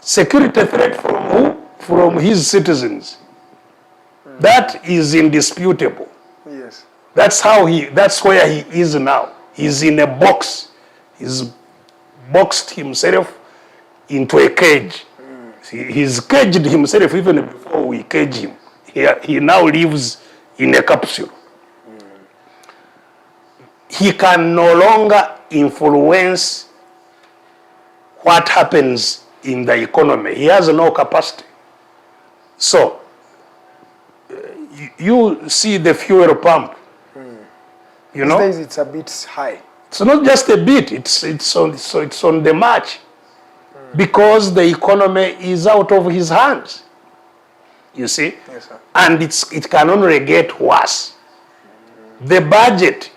Security threat from who? From his citizens. That is indisputable. Yes. That's where he is now. He's in a box. He's boxed himself into a cage. He's caged himself even before we cage him. He now lives in a capsule. He can no longer influence what happens in the economy. He has no capacity. So, you see the fuel pump, you know? These days it's a bit high. It's not just a bit, it's on the march. Because the economy is out of his hands. You see? Yes, sir. And it can only get worse. The budget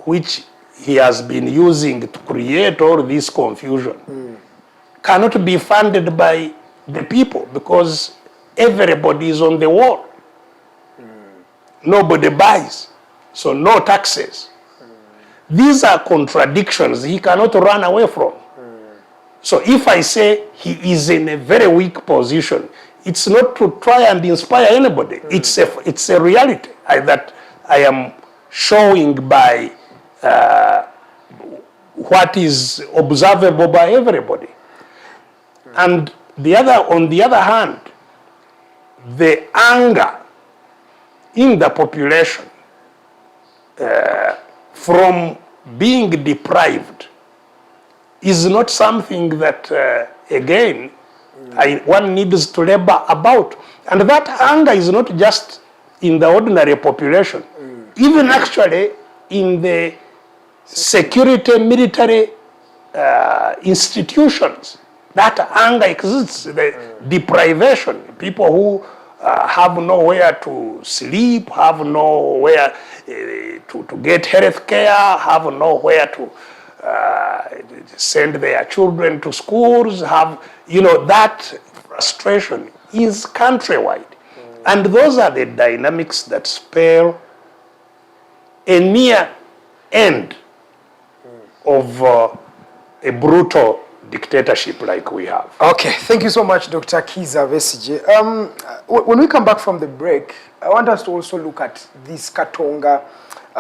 which he has been using to create all this confusion cannot be funded by the people because everybody is on the wall. Nobody buys, so no taxes. These are contradictions he cannot run away from. So if I say he is in a very weak position, it's not to try and inspire anybody. It's a reality that I am showing by what is observable by everybody. And on the other hand, the anger in the population from being deprived is not something that, again, one needs to labor about. And that anger is not just in the ordinary population, even actually in the security, military institutions. That anger exists, the deprivation, people who have nowhere to sleep, have nowhere to get health care, have nowhere to send their children to schools, that frustration is countrywide. And those are the dynamics that spell a near end of a brutal dictatorship like we have. Okay, thank you so much, Dr. Kizza Besigye. When we come back from the break, I want us to also look at this Katonga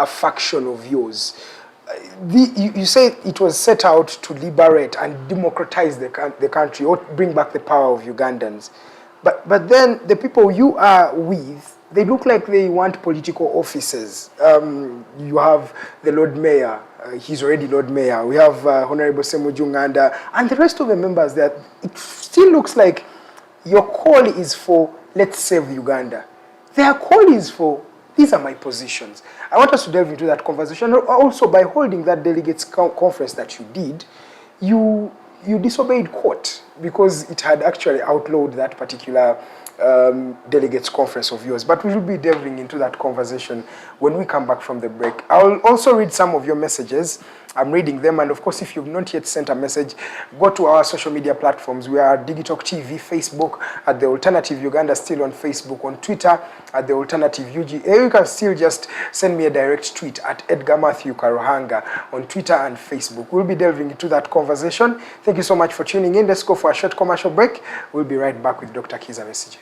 faction of yours. You say it was set out to liberate and democratize the country or bring back the power of Ugandans. But then the people you are with, they look like they want political offices. You have the Lord Mayor. He's already Lord Mayor. We have Honorable Semujunganda and the rest of the members there. It still looks like your call is for, let's save Uganda. Their call is for, these are my positions. I want us to delve into that conversation. Also, by holding that delegates conference that you did, you disobeyed court because it had actually outlawed that particular delegates conference of yours. But we will be delving into that conversation when we come back from the break. I'll also read some of your messages. I'm reading them, and of course, if you've not yet sent a message, go to our social media platforms. We are Digitalk TV, Facebook at The Alternative Uganda, still on Facebook, on Twitter at The Alternative UG. You can still just send me a direct tweet at Edgar Matthew Karuhanga on Twitter and Facebook. We'll be delving into that conversation. Thank you so much for tuning in. Let's go for a short commercial break. We'll be right back with Dr. Kizza Besigye.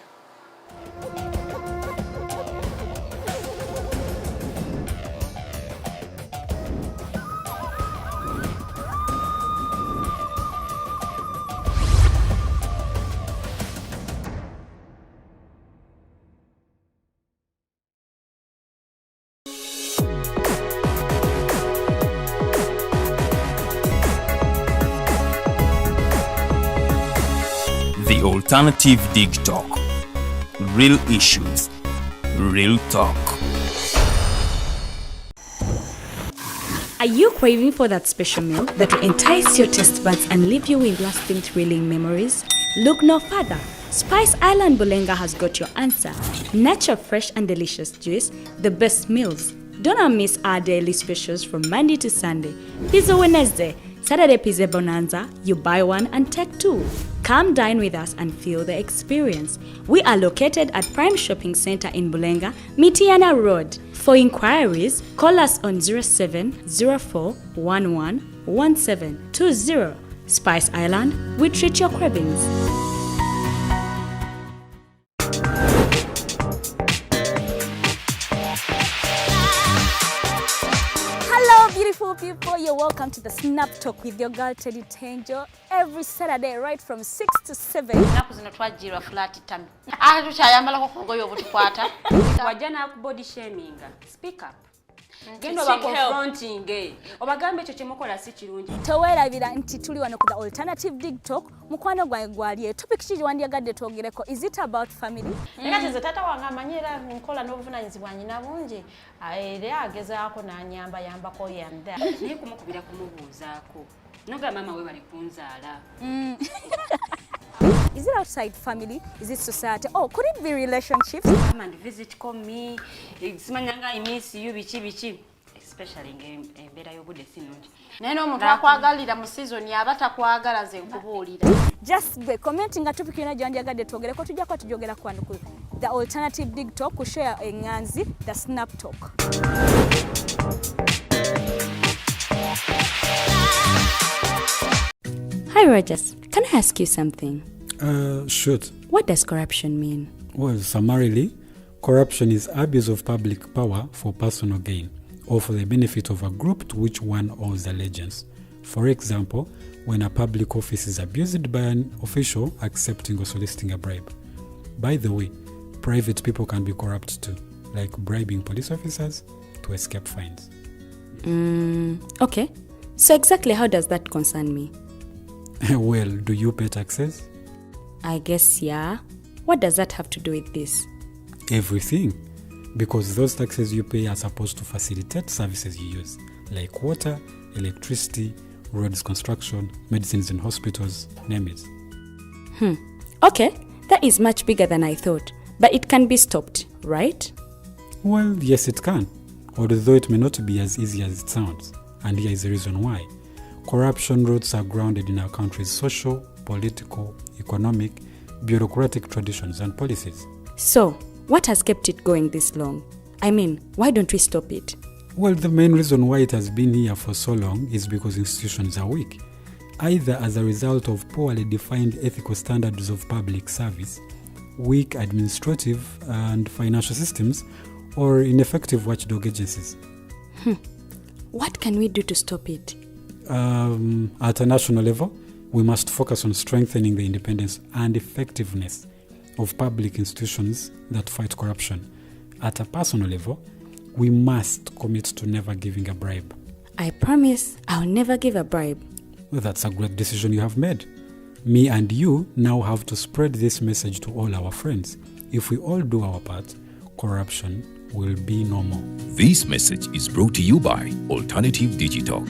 The Alternative Digitalk. Real issues, real talk. Are you craving for that special meal that will entice your taste buds and leave you with lasting thrilling memories? Look no further. Spice Island Bulenga has got your answer. Natural, fresh and delicious juice, the best meals. Don't miss our daily specials from Monday to Sunday. Pizza Wednesday, Saturday Pizza Bonanza, you buy one and take two. Come dine with us and feel the experience. We are located at Prime Shopping Center in Bulenga, Mitiana Road. For inquiries, call us on 0704111720. Spice Island, we treat your cravings. Beautiful people, you're welcome to the Snap Talk with your girl Teddy Tenjo every Saturday right from 6 to 7. Napo zino twajirwa flat tami. Tuchayambala ko kugoyo obutukwata. Wajana ku body shaming. Speak up. Gendo ba confronting obagambe ekyo kyemukola si kirungi. Towerabira nti tuli wano ku the alternative Digitalk mukwano gwali topic kiri wandyagadde twogereko, is it about family? Ngati ze tata wange amanyira nkola n'obuvunanyizibwa nyina bungi era agezaako n'anyamba yambako yanda naye kumukubira kumubuuzaako noga mama we bali kunzaala. Is it outside family? Is it society? Oh, could it be relationships? Come and visit, call me. Simanyanga I miss you bichi. Especially embeera y'obudde sinungi. Naye n'omuntu akwagalira mu season yaba takwagala ze nkubuulira. Just be commenting at topic yona gyandyagadde twogereko tujjako tujogera kwano ku the alternative Digitalk ku share enganzi the Snap Talk. Hi Rogers, can I ask you something? Shoot. What does corruption mean? Well, summarily, corruption is abuse of public power for personal gain or for the benefit of a group to which one owes allegiance. For example, when a public office is abused by an official accepting or soliciting a bribe. By the way, private people can be corrupt too, like bribing police officers to escape fines. Okay. So exactly how does that concern me? Well, do you pay taxes? I guess, yeah. What does that have to do with this? Everything. Because those taxes you pay are supposed to facilitate services you use, like water, electricity, roads construction, medicines in hospitals, name it. Okay, that is much bigger than I thought. But it can be stopped, right? Well, yes it can. Although it may not be as easy as it sounds. And here is the reason why. Corruption roots are grounded in our country's social, political, economic, bureaucratic traditions and policies. So, what has kept it going this long? I mean, why don't we stop it? Well, the main reason why it has been here for so long is because institutions are weak, either as a result of poorly defined ethical standards of public service, weak administrative and financial systems, or ineffective watchdog agencies. What can we do to stop it? At a national level, we must focus on strengthening the independence and effectiveness of public institutions that fight corruption. At a personal level, we must commit to never giving a bribe. I promise I'll never give a bribe. Well, that's a great decision you have made. Me and you now have to spread this message to all our friends. If we all do our part, corruption will be no more. This message is brought to you by Alternative Digitalk.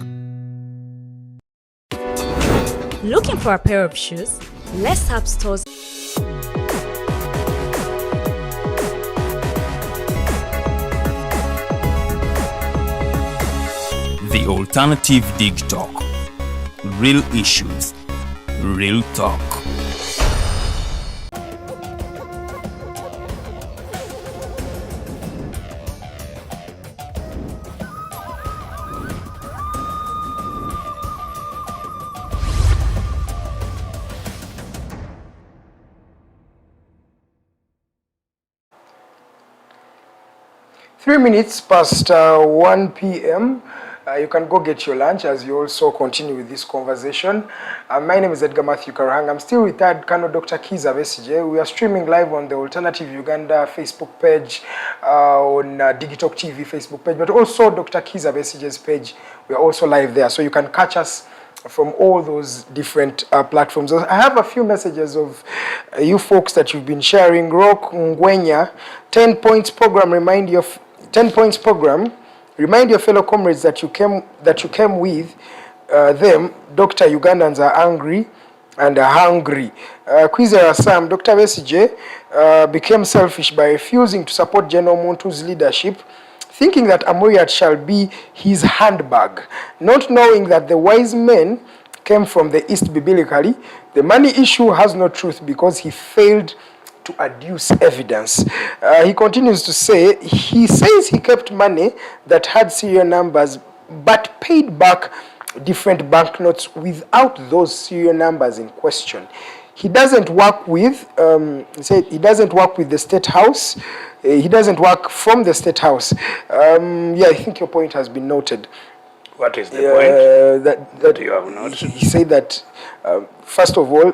Looking for a pair of shoes? Let's Hub Stores. The Alternative Digitalk. Real issues, real talk. Three minutes past 1 p.m. You can go get your lunch as you also continue with this conversation. My name is Edgar Matthew Karahang. I'm still retired Colonel Dr. Kizza Besigye. We are streaming live on the Alternative Uganda Facebook page, on Digitalk TV Facebook page, but also Dr. Kizza Besigye's page. We are also live there, so you can catch us from all those different platforms. I have a few messages of you folks that you've been sharing. Rock Ngwenya, 10 points program, remind your 10 points program. Remind your fellow comrades that you came with them. Dr. Ugandans are angry and are hungry. Kizza Sam, Dr. Besigye became selfish by refusing to support General Montu's leadership. thinking that Amuriat shall be his handbag, not knowing that the wise men came from the east biblically. The money issue has no truth because he failed to adduce evidence. He continues to say, he says he kept money that had serial numbers but paid back different banknotes without those serial numbers in question. He doesn't work with, he doesn't work with the State House. He doesn't work from the State House. Yeah, I think your point has been noted. What is the point that you have noted? He said that, first of all,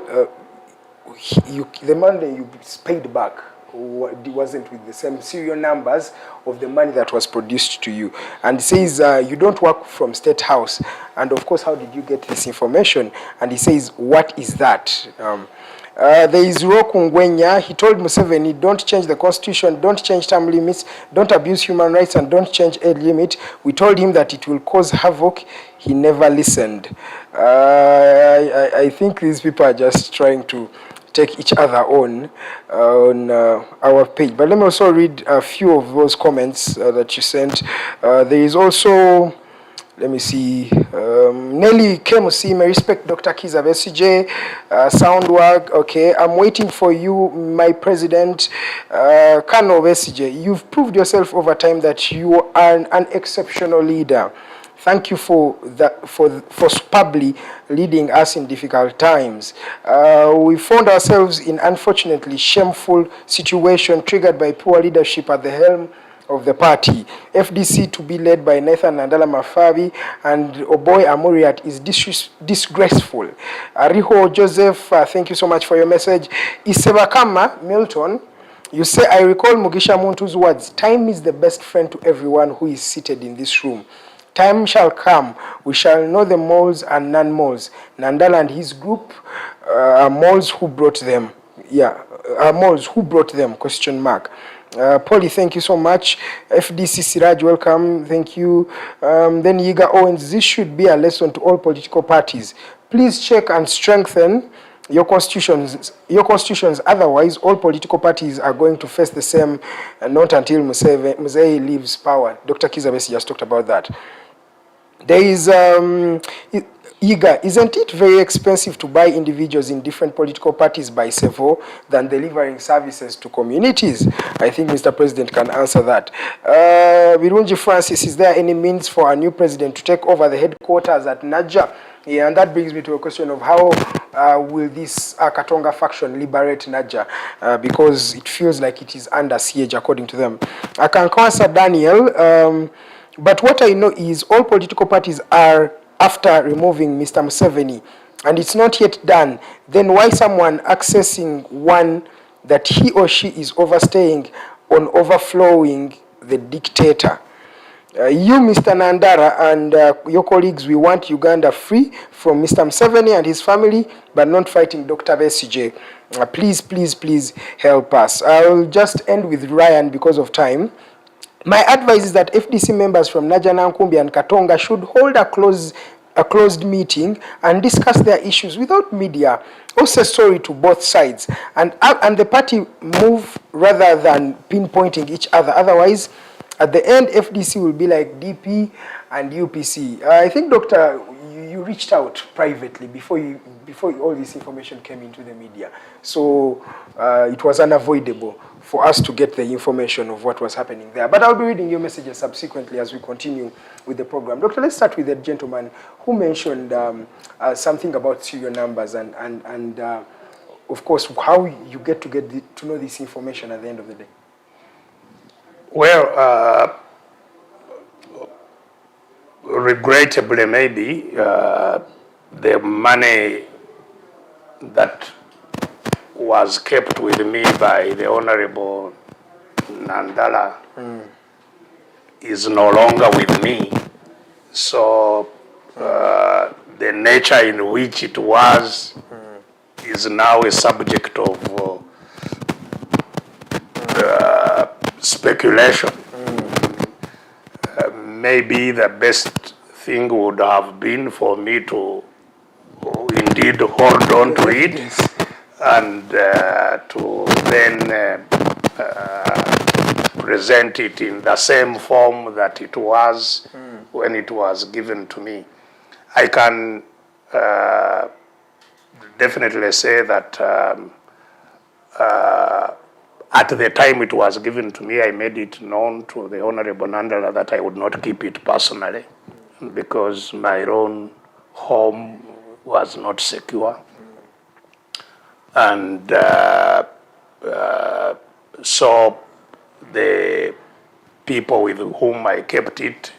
the money you paid back wasn't with the same serial numbers of the money that was produced to you. And he says you don't work from State House. And of course, how did you get this information? And he says, what is that? There is Roku Ngwenya. He told Museveni, don't change the constitution, don't change term limits, don't abuse human rights, and don't change age limit. We told him that it will cause havoc. He never listened. I think these people are just trying to take each other on our page. But let me also read a few of those comments that you sent. There is also, let me see, Nelly Kemusi, may respect Dr. Kizza Besigye, sound work, okay, I'm waiting for you, my president, Kano Besigye. You've proved yourself over time that you are an exceptional leader. Thank you for superbly leading us in difficult times. We found ourselves in unfortunately shameful situation triggered by poor leadership at the helm of the party. FDC to be led by Nathan Nandala Mafabi and Oboi Amuriat is disgraceful. Riho Joseph, thank you so much for your message. Isebakama Milton, you say, I recall Mugisha Muntu's words, time is the best friend to everyone who is seated in this room. Time shall come, we shall know the moles and non-moles. Nandala and his group are moles who brought them. Yeah, are moles who brought them, question mark. Polly, thank you so much. FDC Siraj, welcome, thank you. Then Yiga Owens, this should be a lesson to all political parties. Please check and strengthen your constitutions, otherwise all political parties are going to face the same, not until Museveni leaves power. Dr. Kizza Besigye just talked about that. There is Iga, isn't it very expensive to buy individuals in different political parties by several than delivering services to communities? I think Mr. President can answer that. Birunji Francis, is there any means for a new president to take over the headquarters at Naja? Yeah, and that brings me to a question of how will this Katonga faction liberate Naja? Because it feels like it is under siege, according to them. I can answer Daniel, but what I know is all political parties are after removing Mr. Museveni, and it's not yet done. Then why someone accessing one that he or she is overstaying on overflowing the dictator? You, Mr. Nandara, and your colleagues, we want Uganda free from Mr. Museveni and his family, but not fighting Dr. Besigye. Please, please, please help us. I'll just end with Ryan because of time. My advice is that FDC members from Naja Nankumbi and Katonga should hold a closed meeting and discuss their issues without media. Also story to both sides, and the party move rather than pinpointing each other. Otherwise, at the end, FDC will be like DP and UPC. I think, Doctor, you reached out privately before all this information came into the media. So it was unavoidable for us to get the information of what was happening there. But I'll be reading your messages subsequently as we continue with the program. Doctor, let's start with the gentleman who mentioned something about serial numbers and of course, how you get to know this information at the end of the day. Well, regrettably, maybe the money that was kept with me by the Honorable Nandala is no longer with me. So the nature in which it was is now a subject of speculation. Maybe the best thing would have been for me to indeed hold on to it and to then present it in the same form that it was when it was given to me. I can definitely say that at the time it was given to me, I made it known to the Honorable Nandala that I would not keep it personally because my own home was not secure. And so the people with whom I kept it,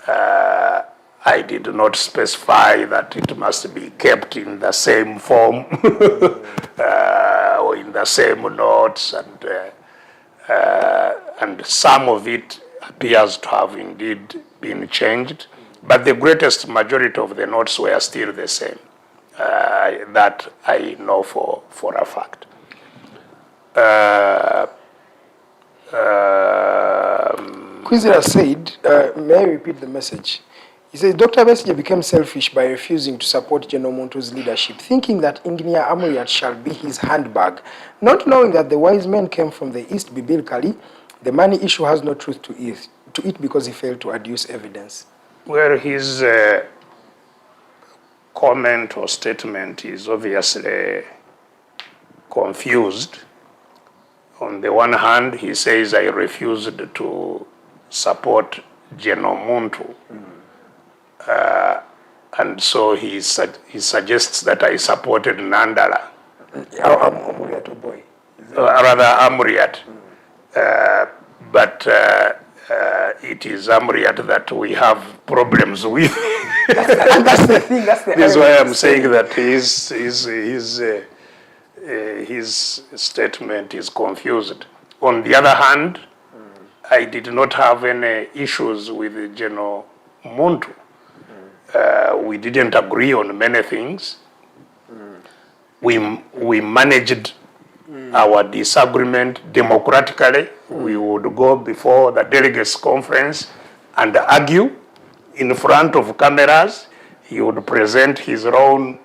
I did not specify that it must be kept in the same form or in the same notes, and some of it appears to have indeed been changed, but the greatest majority of the notes were still the same. That I know for a fact. Kizza said, may I repeat the message? He says, Dr. Besigye became selfish by refusing to support General Monto's leadership, thinking that Engineer Amuriat shall be his handbag. Not knowing that the wise men came from the east, biblically, the money issue has no truth to it because he failed to adduce evidence. Well, his comment or statement is obviously confused. On the one hand, he says, I refused to support General Monto. And so he suggests that I supported Nandala. Amuriat, Oboi. Rather, Amuriat. But it is Amuriat that we have problems with. And that's the thing, that's the This is why I'm saying that his statement is confused. On the other hand, I did not have any issues with General Monto. We didn't agree on many things. We managed our disagreement democratically. We would go before the delegates conference and argue in front of cameras. He would present his own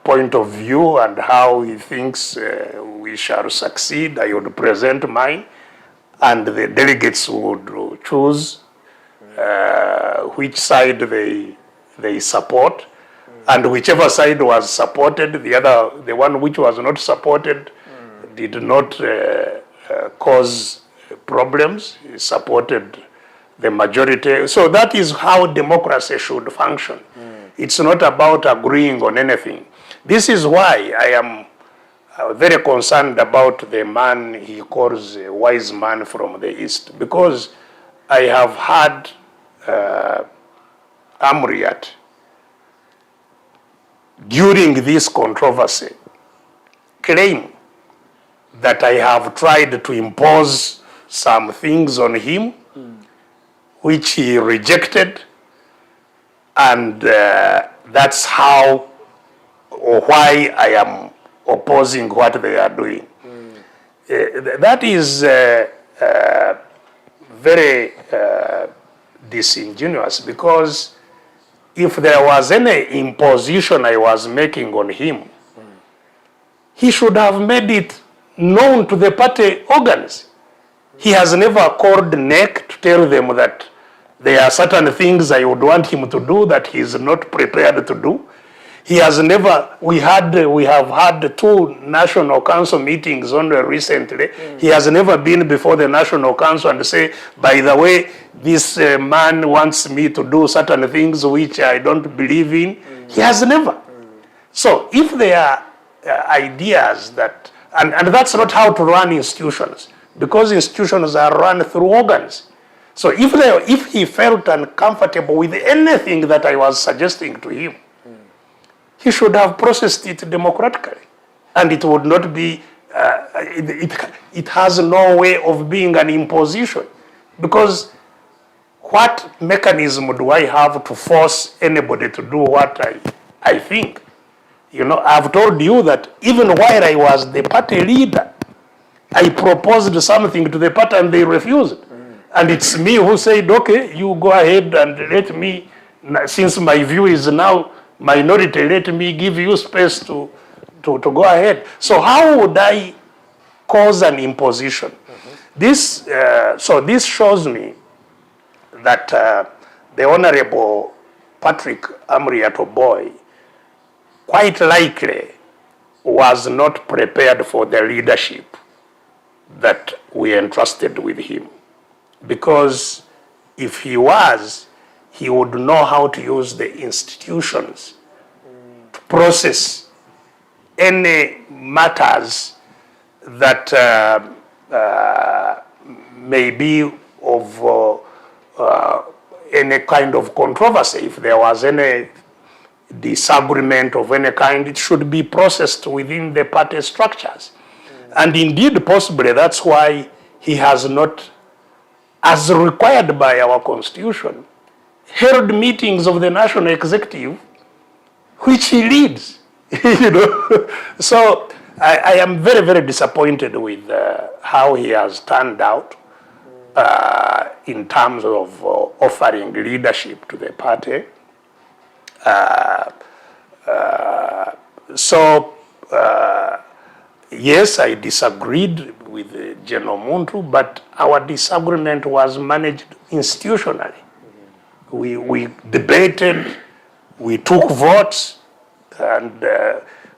point of view and how he thinks we shall succeed. I would present mine, and the delegates would choose which side they support, and whichever side was supported, the one which was not supported did not cause problems. He supported the majority. So that is how democracy should function. It's not about agreeing on anything. This is why I am very concerned about the man he calls a wise man from the East, because I have had Amuriat during this controversy claim that I have tried to impose some things on him which he rejected, and that's how or why I am opposing what they are doing. That is very disingenuous, because if there was any imposition I was making on him, he should have made it known to the party organs. He has never called NEC to tell them that there are certain things I would want him to do that he is not prepared to do. He has never, we have had 2 National Council meetings only recently. He has never been before the National Council and say, by the way, this man wants me to do certain things which I don't believe in. He has never. So if there are ideas that, and that's not how to run institutions, because institutions are run through organs. So if he felt uncomfortable with anything that I was suggesting to him, he should have processed it democratically, and it would not be, it has no way of being an imposition, because what mechanism do I have to force anybody to do what I think? You know, I've told you that even while I was the party leader, I proposed something to the party and they refused. And it's me who said, okay, you go ahead and let me, since my view is now minority, let me give you space to go ahead. So how would I cause an imposition? So this shows me that the Honorable Patrick Amuriat Oboi quite likely was not prepared for the leadership that we entrusted with him. Because if he was, he would know how to use the institutions to process any matters that may be of any kind of controversy. If there was any disagreement of any kind, it should be processed within the party structures. And indeed, possibly, that's why he has not, as required by our constitution, held meetings of the national executive, which he leads. So I am very, very disappointed with how he has turned out in terms of offering leadership to the party. Yes, I disagreed with General Muntu, but our disagreement was managed institutionally. We debated, we took votes, and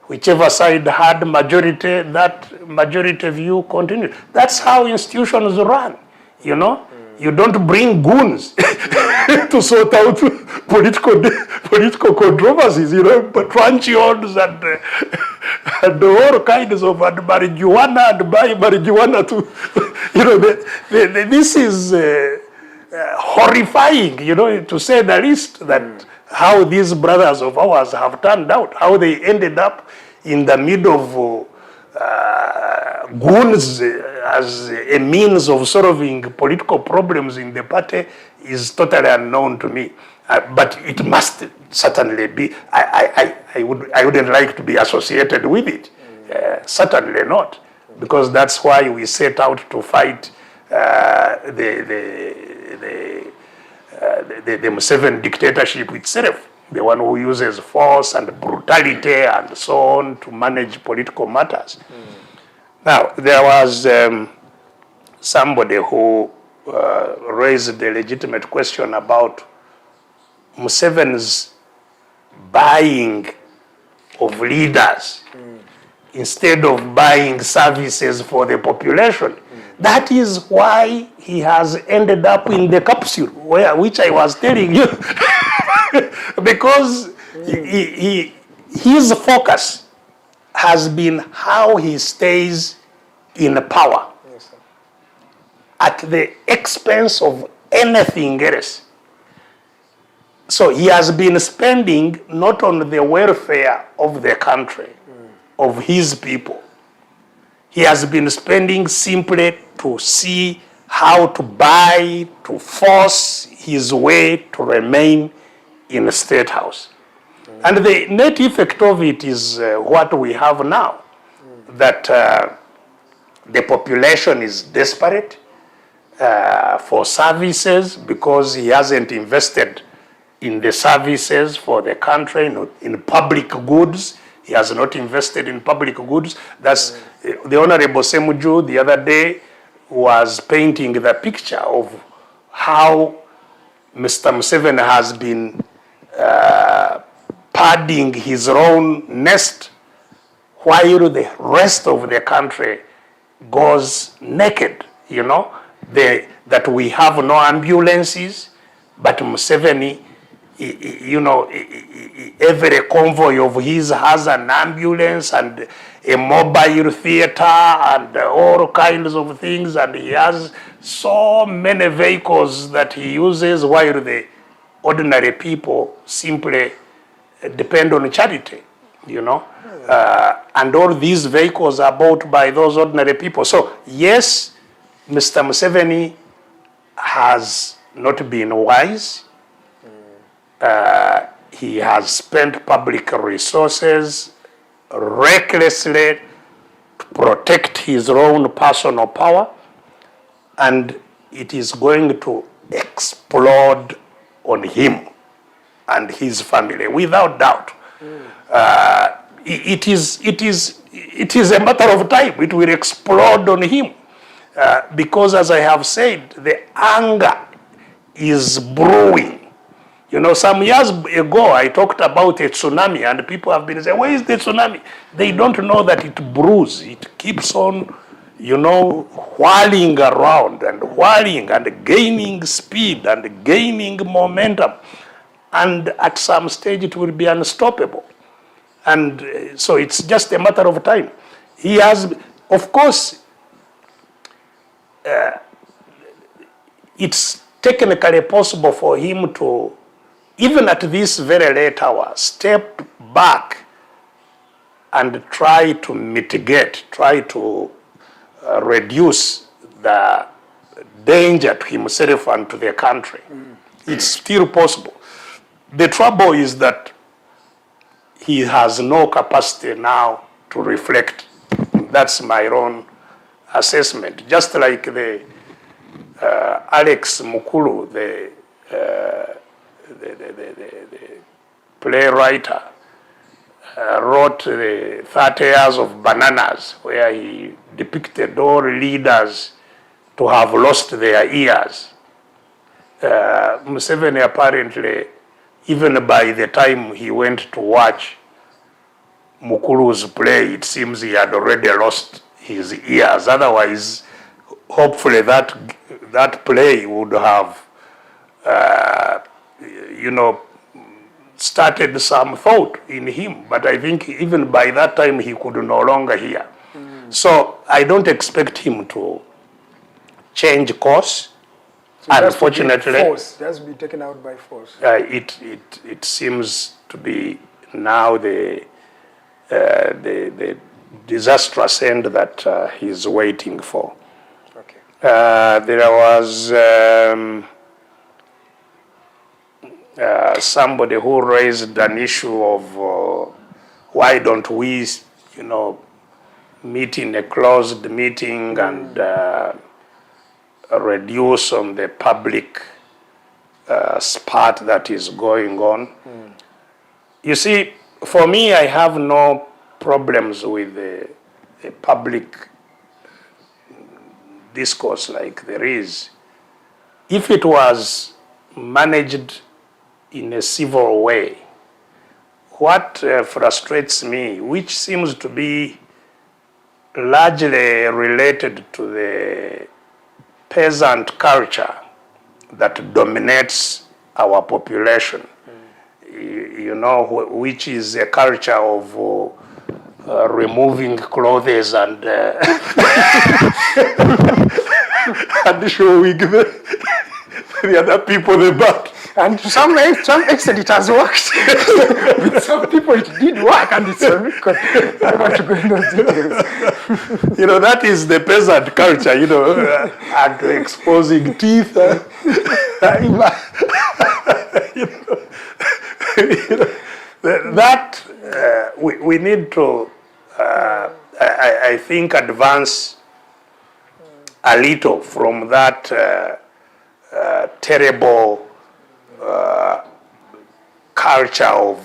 whichever side had majority, that majority view continued. That's how institutions run, you know? You don't bring goons to sort out political controversies, you know, but tranchions and all kinds of marijuana and buy marijuana to, you know, this is horrifying, you know, to say the least, that how these brothers of ours have turned out, how they ended up in the middle of goons as a means of solving political problems in the party is totally unknown to me. But it must certainly be. I wouldn't like to be associated with it. Certainly not, because that's why we set out to fight the Museveni dictatorship itself, the one who uses force and brutality and so on to manage political matters. Now, there was somebody who raised a legitimate question about Museveni's buying of leaders instead of buying services for the population. That is why he has ended up in the capsule, which I was telling you. Because his focus has been how he stays in power at the expense of anything else. So he has been spending not on the welfare of the country, of his people. He has been spending simply to see how to buy, to force his way to remain in the State House. And the net effect of it is what we have now, that the population is desperate for services because he hasn't invested in the services for the country, in public goods. He has not invested in public goods. That's the Honorable Semuju the other day was painting the picture of how Mr. Museveni has been padding his own nest while the rest of the country goes naked, you know, that we have no ambulances, but Museveni, you know, every convoy of his has an ambulance and a mobile theater and all kinds of things, and he has so many vehicles that he uses while the ordinary people simply depend on charity, you know. And all these vehicles are bought by those ordinary people. So yes, Mr. Museveni has not been wise. He has spent public resources recklessly to protect his own personal power, and it is going to explode on him and his family, without doubt. It is a matter of time. It will explode on him. because as I have said, the anger is brewing. You know, some years ago, I talked about a tsunami, and people have been saying, where is the tsunami? They don't know that it brews. It keeps on, you know, whirling around and whirling and gaining speed and gaining momentum. And at some stage, it will be unstoppable. And so it's just a matter of time. He has, of course, it's technically possible for him to, even at this very late hour, step back and try to mitigate, try to reduce the danger to himself and to the country. It's still possible. The trouble is that he has no capacity now to reflect. That's my own assessment. Just like the Alex Mukulu, the playwright, wrote the 30 Years of Bananas, where he depicted all leaders to have lost their ears. Museveni apparently, even by the time he went to watch Mukulu's play, it seems he had already lost his ears. Otherwise, hopefully that play would have, you know, started some thought in him. But I think even by that time, he could no longer hear. So I don't expect him to change course. So unfortunately, it has to be taken out by force. It seems to be now the disastrous end that he's waiting for. Okay. There was somebody who raised an issue of why don't we, you know, meet in a closed meeting and reduce on the public spat that is going on. You see, for me, I have no problems with the public discourse like there is. If it was managed in a civil way, what frustrates me, which seems to be largely related to the peasant culture that dominates our population, you know, which is a culture of removing clothes and and showing the other people the back. And to some extent it has worked. With some people it did work, and it's a record. I don't want to go into those details. You know, that is the peasant culture, you know, and exposing teeth. That we need to, I think, advance a little from that terrible culture of,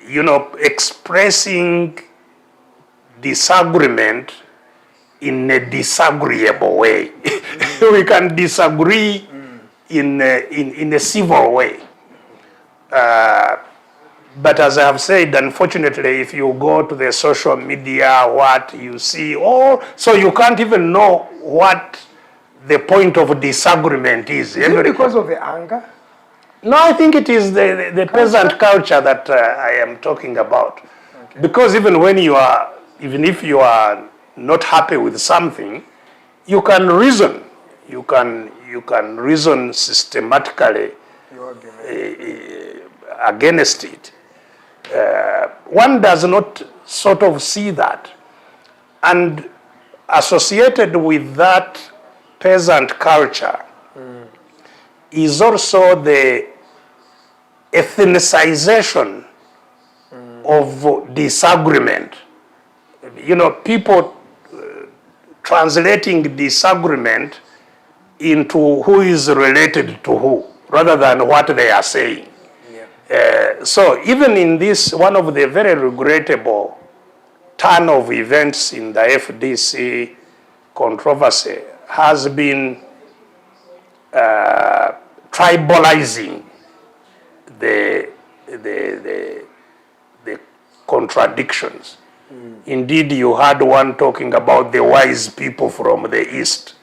you know, expressing disagreement in a disagreeable way. We can disagree in a civil way. But as I have said, unfortunately, if you go to the social media, what you see, so you can't even know what the point of disagreement is. Is it because of the anger? No, I think it is the peasant culture that I am talking about. Okay. Because even if you are not happy with something, you can reason. You can reason systematically against it. One does not sort of see that. And associated with that peasant culture is also the ethnicization of disagreement. You know, people translating disagreement into who is related to who, rather than what they are saying. Yeah. So even in this, one of the very regrettable turn of events in the FDC controversy has been tribalizing the contradictions. Indeed, you had one talking about the wise people from the East.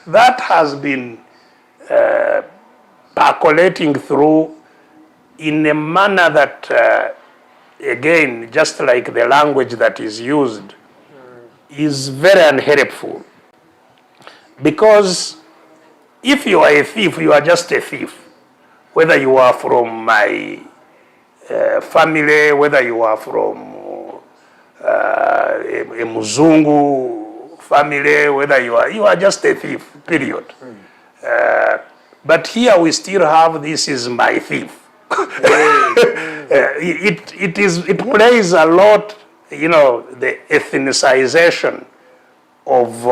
That has been percolating through in a manner that, again, just like the language that is used, is very unhelpful. Because if you are a thief, you are just a thief. Whether you are from my family, whether you are from a Muzungu family, whether you are just a thief, period. But here we still have this is my thief. It plays a lot, the ethnicization of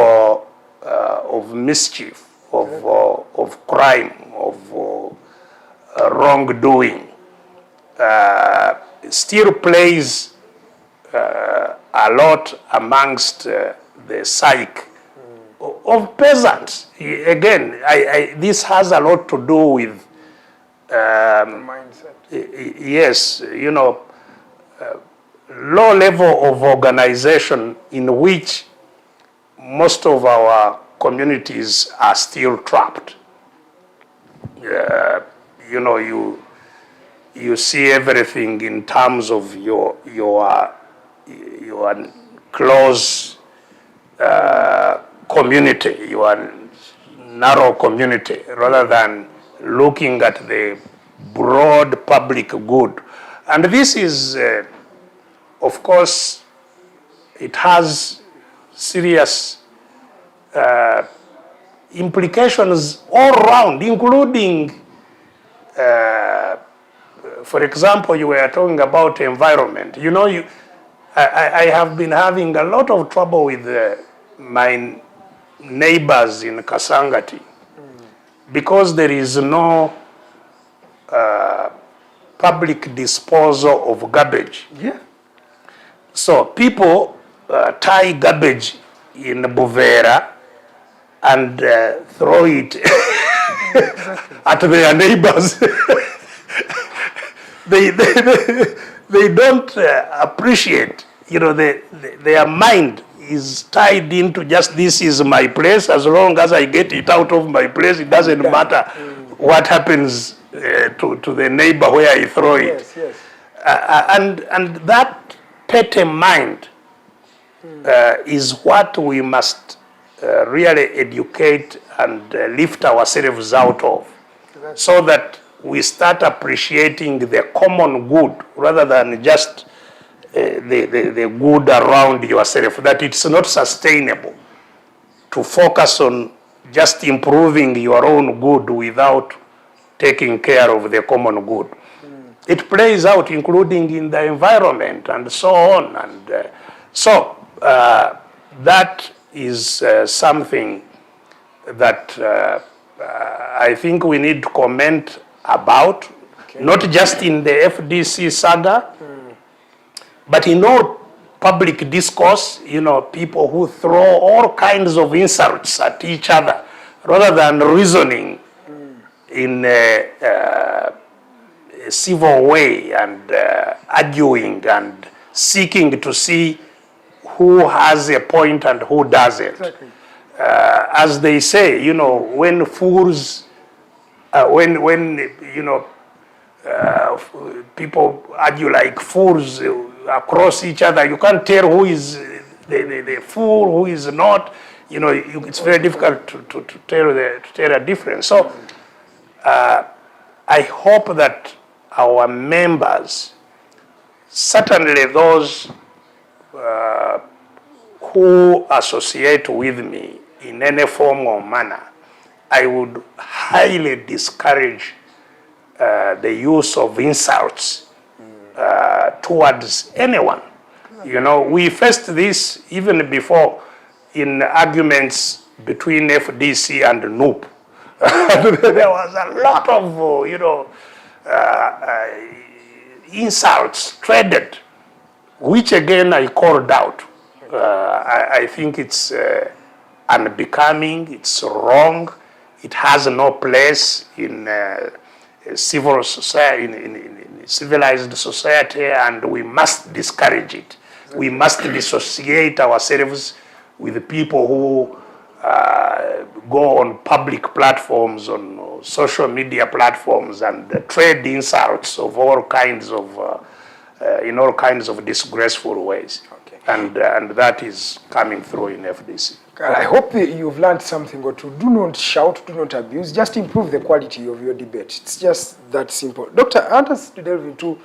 mischief, of crime, of wrongdoing. Still plays a lot amongst the psyche of peasants. Again, this has a lot to do with mindset. Yes, low level of organization in which most of our communities are still trapped. You see everything in terms of your close community, your narrow community, rather than looking at the broad public good. And this is, of course, it has serious implications all around, including, for example, you were talking about environment. I have been having a lot of trouble with my neighbors in Kasangati because there is no public disposal of garbage. Yeah. So people tie garbage in Buvera and throw it at their neighbors. They don't appreciate, their mind is tied into just this is my place. As long as I get it out of my place, it doesn't matter what happens to the neighbor where I throw it. Yes. And that petty mind is what we must really educate and lift ourselves out of, so that we start appreciating the common good rather than just the good around yourself, that it's not sustainable to focus on just improving your own good without taking care of the common good. It plays out including in the environment and so on. And so that is something that I think we need to comment about, not just in the FDC saga, but in all public discourse, people who throw all kinds of insults at each other rather than reasoning in a civil way and arguing and seeking to see who has a point and who doesn't. Exactly. As they say, when fools, people argue like fools across each other, you can't tell who is the fool, who is not. It's very difficult to tell a difference. So I hope that our members, certainly those who associate with me in any form or manner, I would highly discourage the use of insults towards anyone. We faced this even before in arguments between FDC and NUP. There was a lot of, insults traded which again I called out. I think it's unbecoming, it's wrong, it has no place in civil society, in civilized society, and we must discourage it. We must dissociate ourselves with people who go on public platforms, on social media platforms, and trade insults of all kinds of, in all kinds of disgraceful ways. Okay. And that is coming through in FDC. I hope you've learned something or two. Do not shout, do not abuse, just improve the quality of your debate. It's just that simple. Doctor, I want us to delve into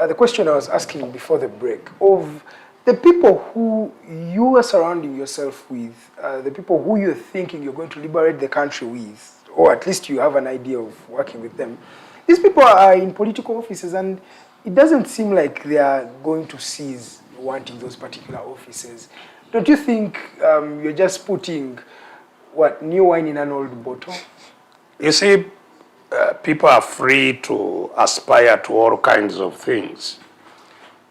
the question I was asking before the break of the people who you are surrounding yourself with, the people who you're thinking you're going to liberate the country with, or at least you have an idea of working with them. These people are in political offices, and it doesn't seem like they are going to cease wanting those particular offices. Don't you think you're just putting, new wine in an old bottle? You see, people are free to aspire to all kinds of things.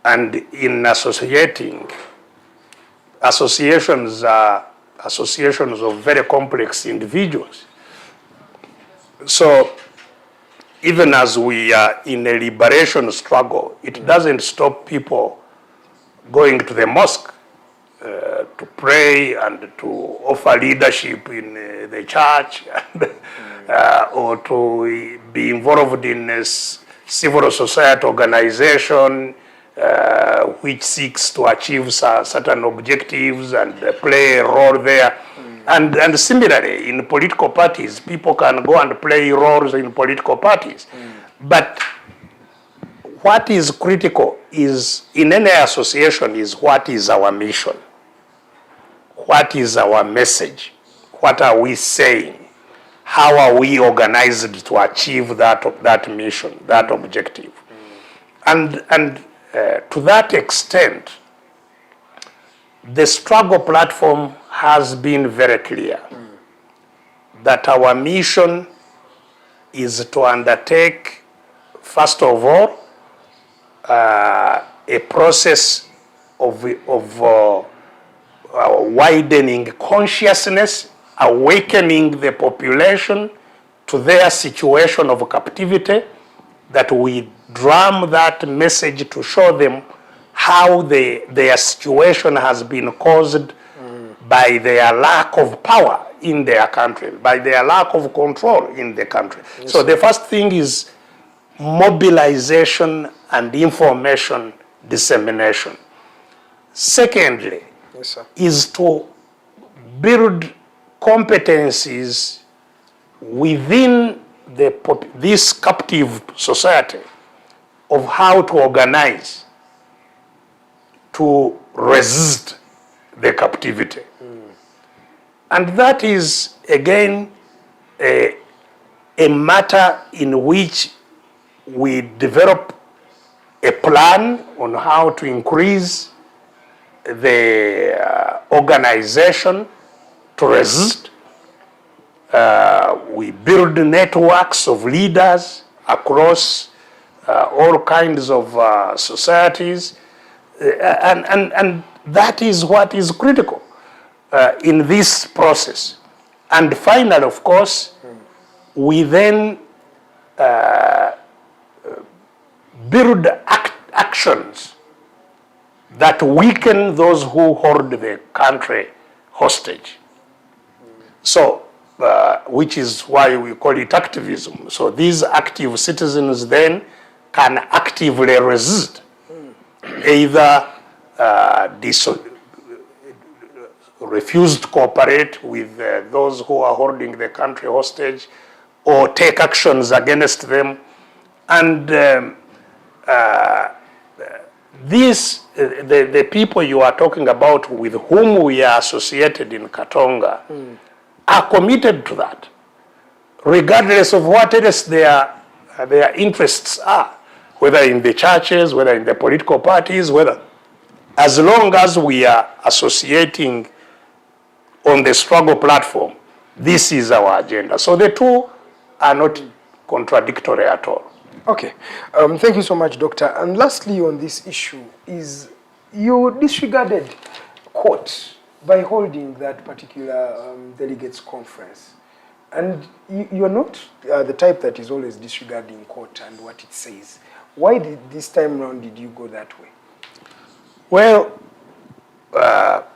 And in associating, associations are associations of very complex individuals. So even as we are in a liberation struggle, it doesn't stop people going to the mosque to pray and to offer leadership in the church, and, or to be involved in a civil society organization which seeks to achieve certain objectives and play a role there. And similarly, in political parties, people can go and play roles in political parties. But what is critical is, in any association, is what is our mission? What is our message? What are we saying? How are we organized to achieve that mission, that objective? And to that extent, the struggle platform has been very clear that our mission is to undertake, first of all, a process of widening consciousness, awakening the population to their situation of captivity, that we drum that message to show them how their situation has been caused by their lack of power in their country, by their lack of control in the country. Yes, so the first thing is mobilization and information dissemination. Secondly, yes, is to build competencies within this captive society of how to organize to resist the captivity. And that is, again, a matter in which we develop a plan on how to increase the organization to resist. We build networks of leaders across all kinds of societies, and that is what is critical in this process. And finally, of course, we then build actions that weaken those who hold the country hostage. So, which is why we call it activism. So these active citizens then can actively resist, either refuse to cooperate with those who are holding the country hostage, or take actions against them. And the people you are talking about with whom we are associated in Katonga are committed to that, regardless of what else their interests are, whether in the churches, whether in the political parties, whether, as long as we are associating on the struggle platform, this is our agenda. So the two are not contradictory at all. Okay, thank you so much, Doctor. And lastly on this issue is you disregarded court by holding that particular delegates conference. And you're not the type that is always disregarding court and what it says. Why did this time around did you go that way? Well,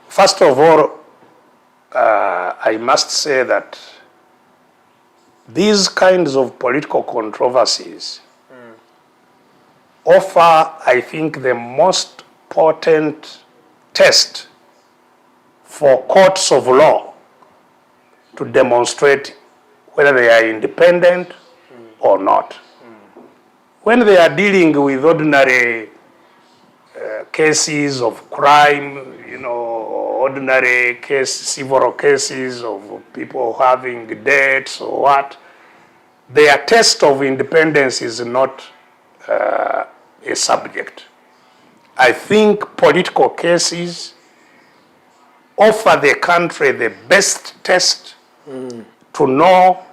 first of all, I must say that these kinds of political controversies offer, I think, the most potent test for courts of law to demonstrate whether they are independent or not. When they are dealing with ordinary cases of crime, ordinary civil cases of people having debts or what, their test of independence is not a subject. I think political cases offer the country the best test to know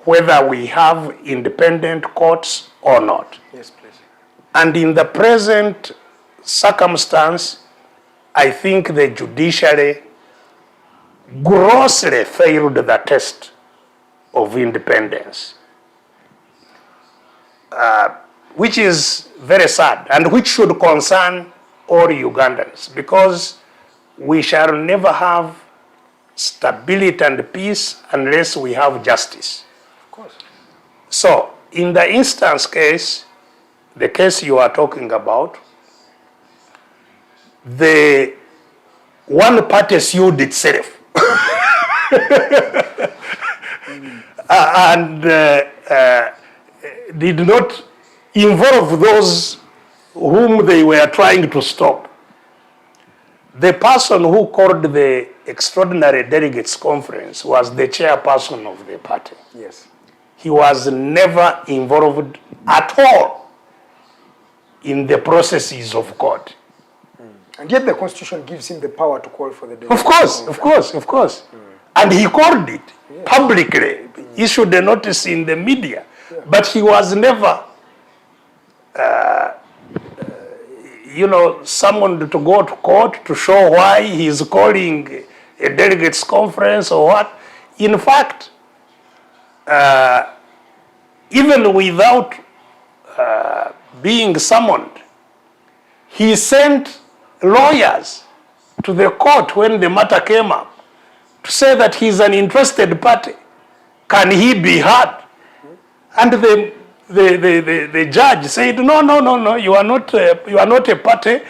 whether we have independent courts or not. Yes, please. And in the present circumstance, I think the judiciary grossly failed the test of independence, which is very sad and which should concern all Ugandans, because we shall never have stability and peace unless we have justice. Of course. So, in the instance case, the case you are talking about, the one party sued itself and did not involve those whom they were trying to stop. The person who called the extraordinary delegates conference was the chairperson of the party. Yes. He was never involved at all in the processes of court. And yet the Constitution gives him the power to call for the delegates. Of course. And he called it publicly, issued a notice in the media, but he was never summoned to go to court to show why he is calling a delegates conference or what. In fact, even without being summoned, he sent lawyers to the court when the matter came up to say that he is an interested party. Can he be heard? And the judge said, no, you are not a party.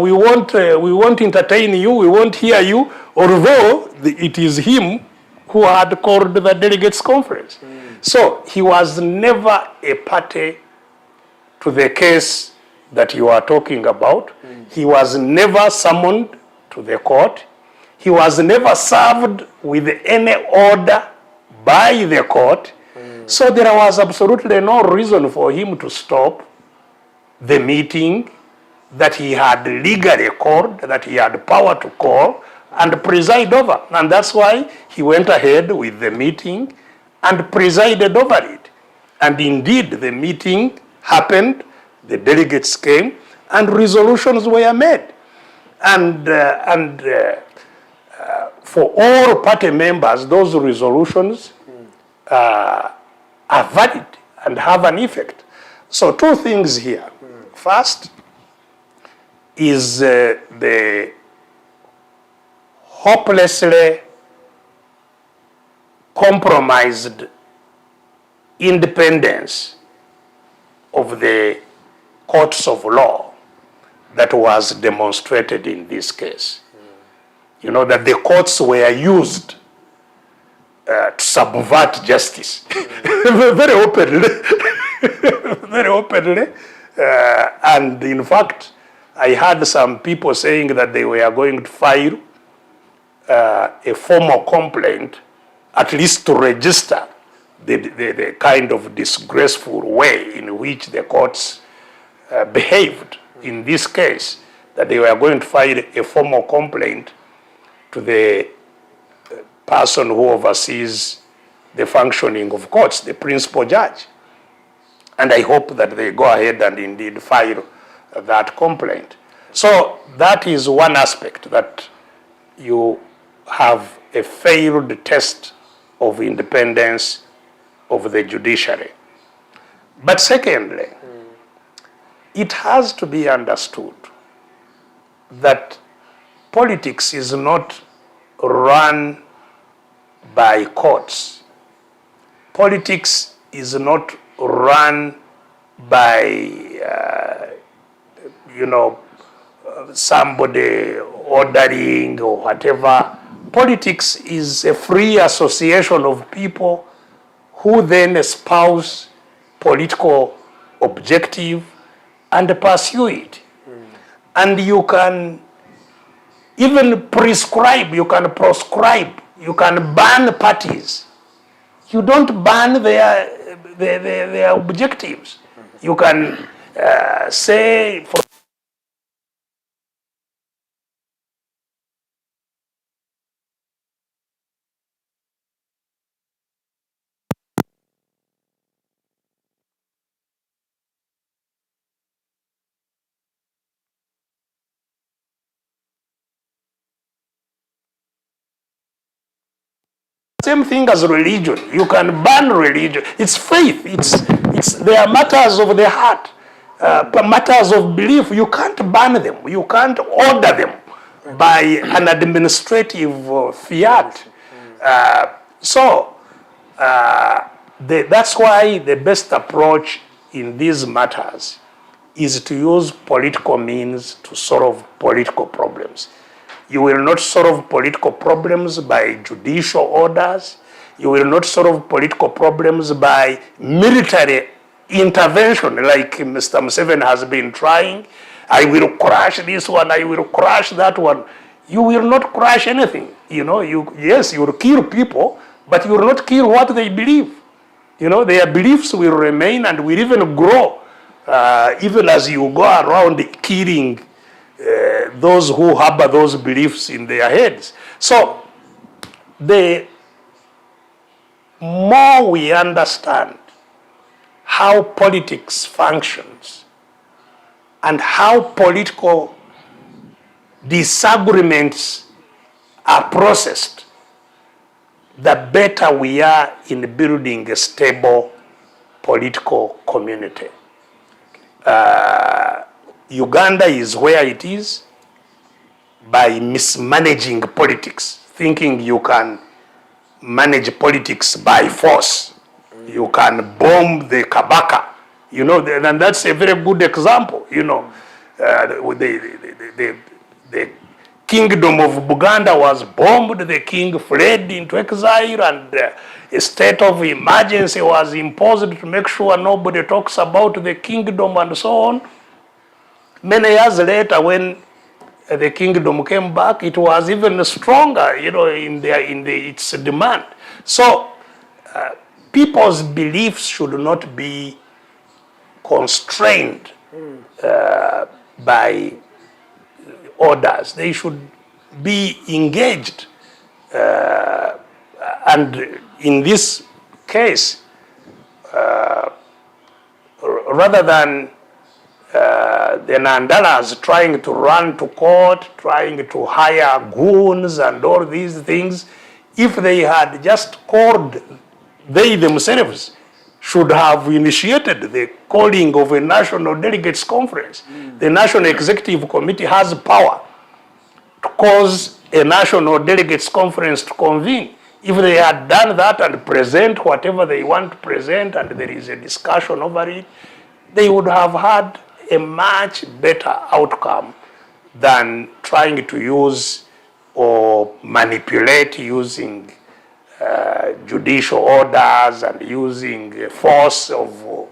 We won't entertain you. We won't hear you. Although it is him who had called the delegates conference. So he was never a party to the case that you are talking about. He was never summoned to the court. He was never served with any order by the court. So there was absolutely no reason for him to stop the meeting that he had legally called, that he had power to call and preside over. And that's why he went ahead with the meeting and presided over it. And indeed, the meeting happened, the delegates came, and resolutions were made. And for all party members, those resolutions are valid and have an effect. So two things here. First is the hopelessly compromised independence of the courts of law that was demonstrated in this case. You know, that the courts were used to subvert justice very openly. Very openly. And in fact, I heard some people saying that they were going to file a formal complaint, at least to register the kind of disgraceful way in which the courts behaved in this case, that they were going to file a formal complaint to the person who oversees the functioning of courts, the principal judge. And I hope that they go ahead and indeed file that complaint. So that is one aspect, that you have a failed test of independence of the judiciary. But secondly, it has to be understood that politics is not run by courts. Politics is not run by, somebody ordering or whatever. Politics is a free association of people who then espouse political objective and pursue it. And you can even prescribe, you can proscribe, you can ban parties. You don't ban their objectives. You can say, for same thing as religion. You can ban religion. It's faith. They are matters of the heart, matters of belief. You can't ban them. You can't order them by an administrative fiat. That's why the best approach in these matters is to use political means to solve political problems. You will not solve political problems by judicial orders. You will not solve political problems by military intervention like Mr. Museveni has been trying. I will crush this one, I will crush that one. You will not crush anything. Yes, you will kill people, but you will not kill what they believe. Their beliefs will remain and will even grow, even as you go around killing those who harbor those beliefs in their heads. So, the more we understand how politics functions and how political disagreements are processed, the better we are in building a stable political community. Uganda is where it is by mismanaging politics, thinking you can manage politics by force. You can bomb the Kabaka, and that's a very good example. The kingdom of Buganda was bombed, the king fled into exile, and a state of emergency was imposed to make sure nobody talks about the kingdom and so on. Many years later, when the kingdom came back, it was even stronger, in its demand. So, people's beliefs should not be constrained by orders. They should be engaged. And in this case, rather than the Nandalas trying to run to court, trying to hire goons and all these things, if they had just called, they themselves should have initiated the calling of a national delegates conference. The National Executive Committee has power to cause a national delegates conference to convene. If they had done that and present whatever they want to present and there is a discussion over it, they would have had a much better outcome than trying to use or manipulate using judicial orders and using force of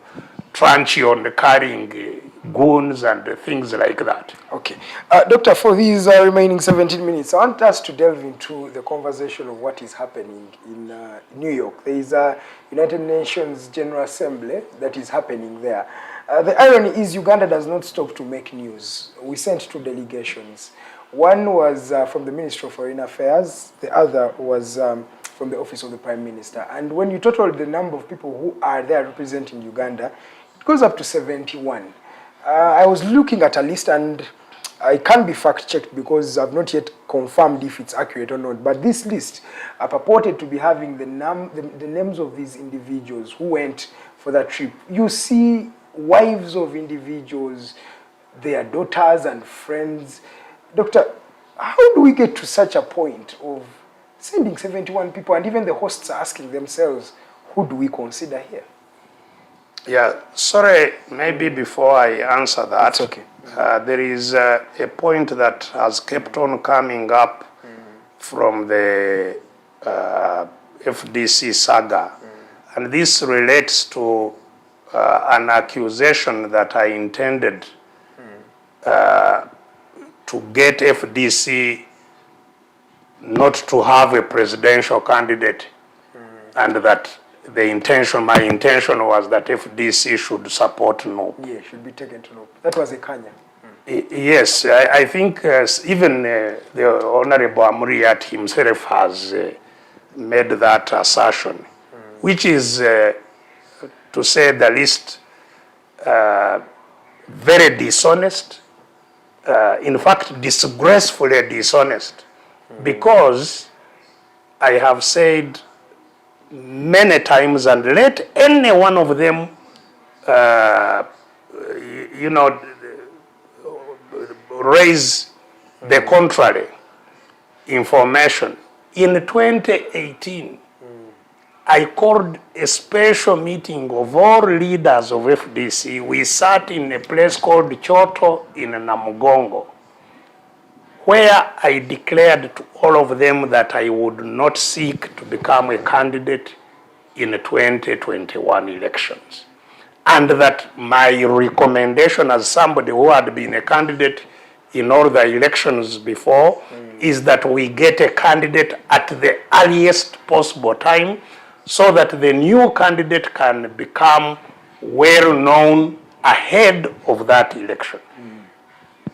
truncheon carrying goons and things like that. Okay. Doctor, for these remaining 17 minutes, I want us to delve into the conversation of what is happening in New York. There is a United Nations General Assembly that is happening there. The irony is Uganda does not stop to make news. We sent 2 delegations. One was from the Ministry of Foreign Affairs. The other was from the Office of the Prime Minister. And when you total the number of people who are there representing Uganda, it goes up to 71. I was looking at a list and I can't be fact-checked because I've not yet confirmed if it's accurate or not, but this list purported to be having the names of these individuals who went for that trip. You see wives of individuals, their daughters and friends. Doctor, how do we get to such a point of sending 71 people, and even the hosts are asking themselves, who do we consider here? Yeah, sorry, maybe before I answer that, it's okay. There is a point that has kept on coming up from the FDC saga, and this relates to an accusation that I intended to get FDC not to have a presidential candidate, and that my intention was that FDC should support NOP. Yeah, should be taken to NOP. That was a Kanya. Yes, I think even the Honorable Amuriat himself has made that assertion, which is, to say the least, very dishonest, in fact, disgracefully dishonest, because I have said many times, and let any one of them, raise the contrary information. In 2018, I called a special meeting of all leaders of FDC. We sat in a place called Choto in Namugongo, where I declared to all of them that I would not seek to become a candidate in the 2021 elections. And that my recommendation as somebody who had been a candidate in all the elections before is that we get a candidate at the earliest possible time so that the new candidate can become well known ahead of that election.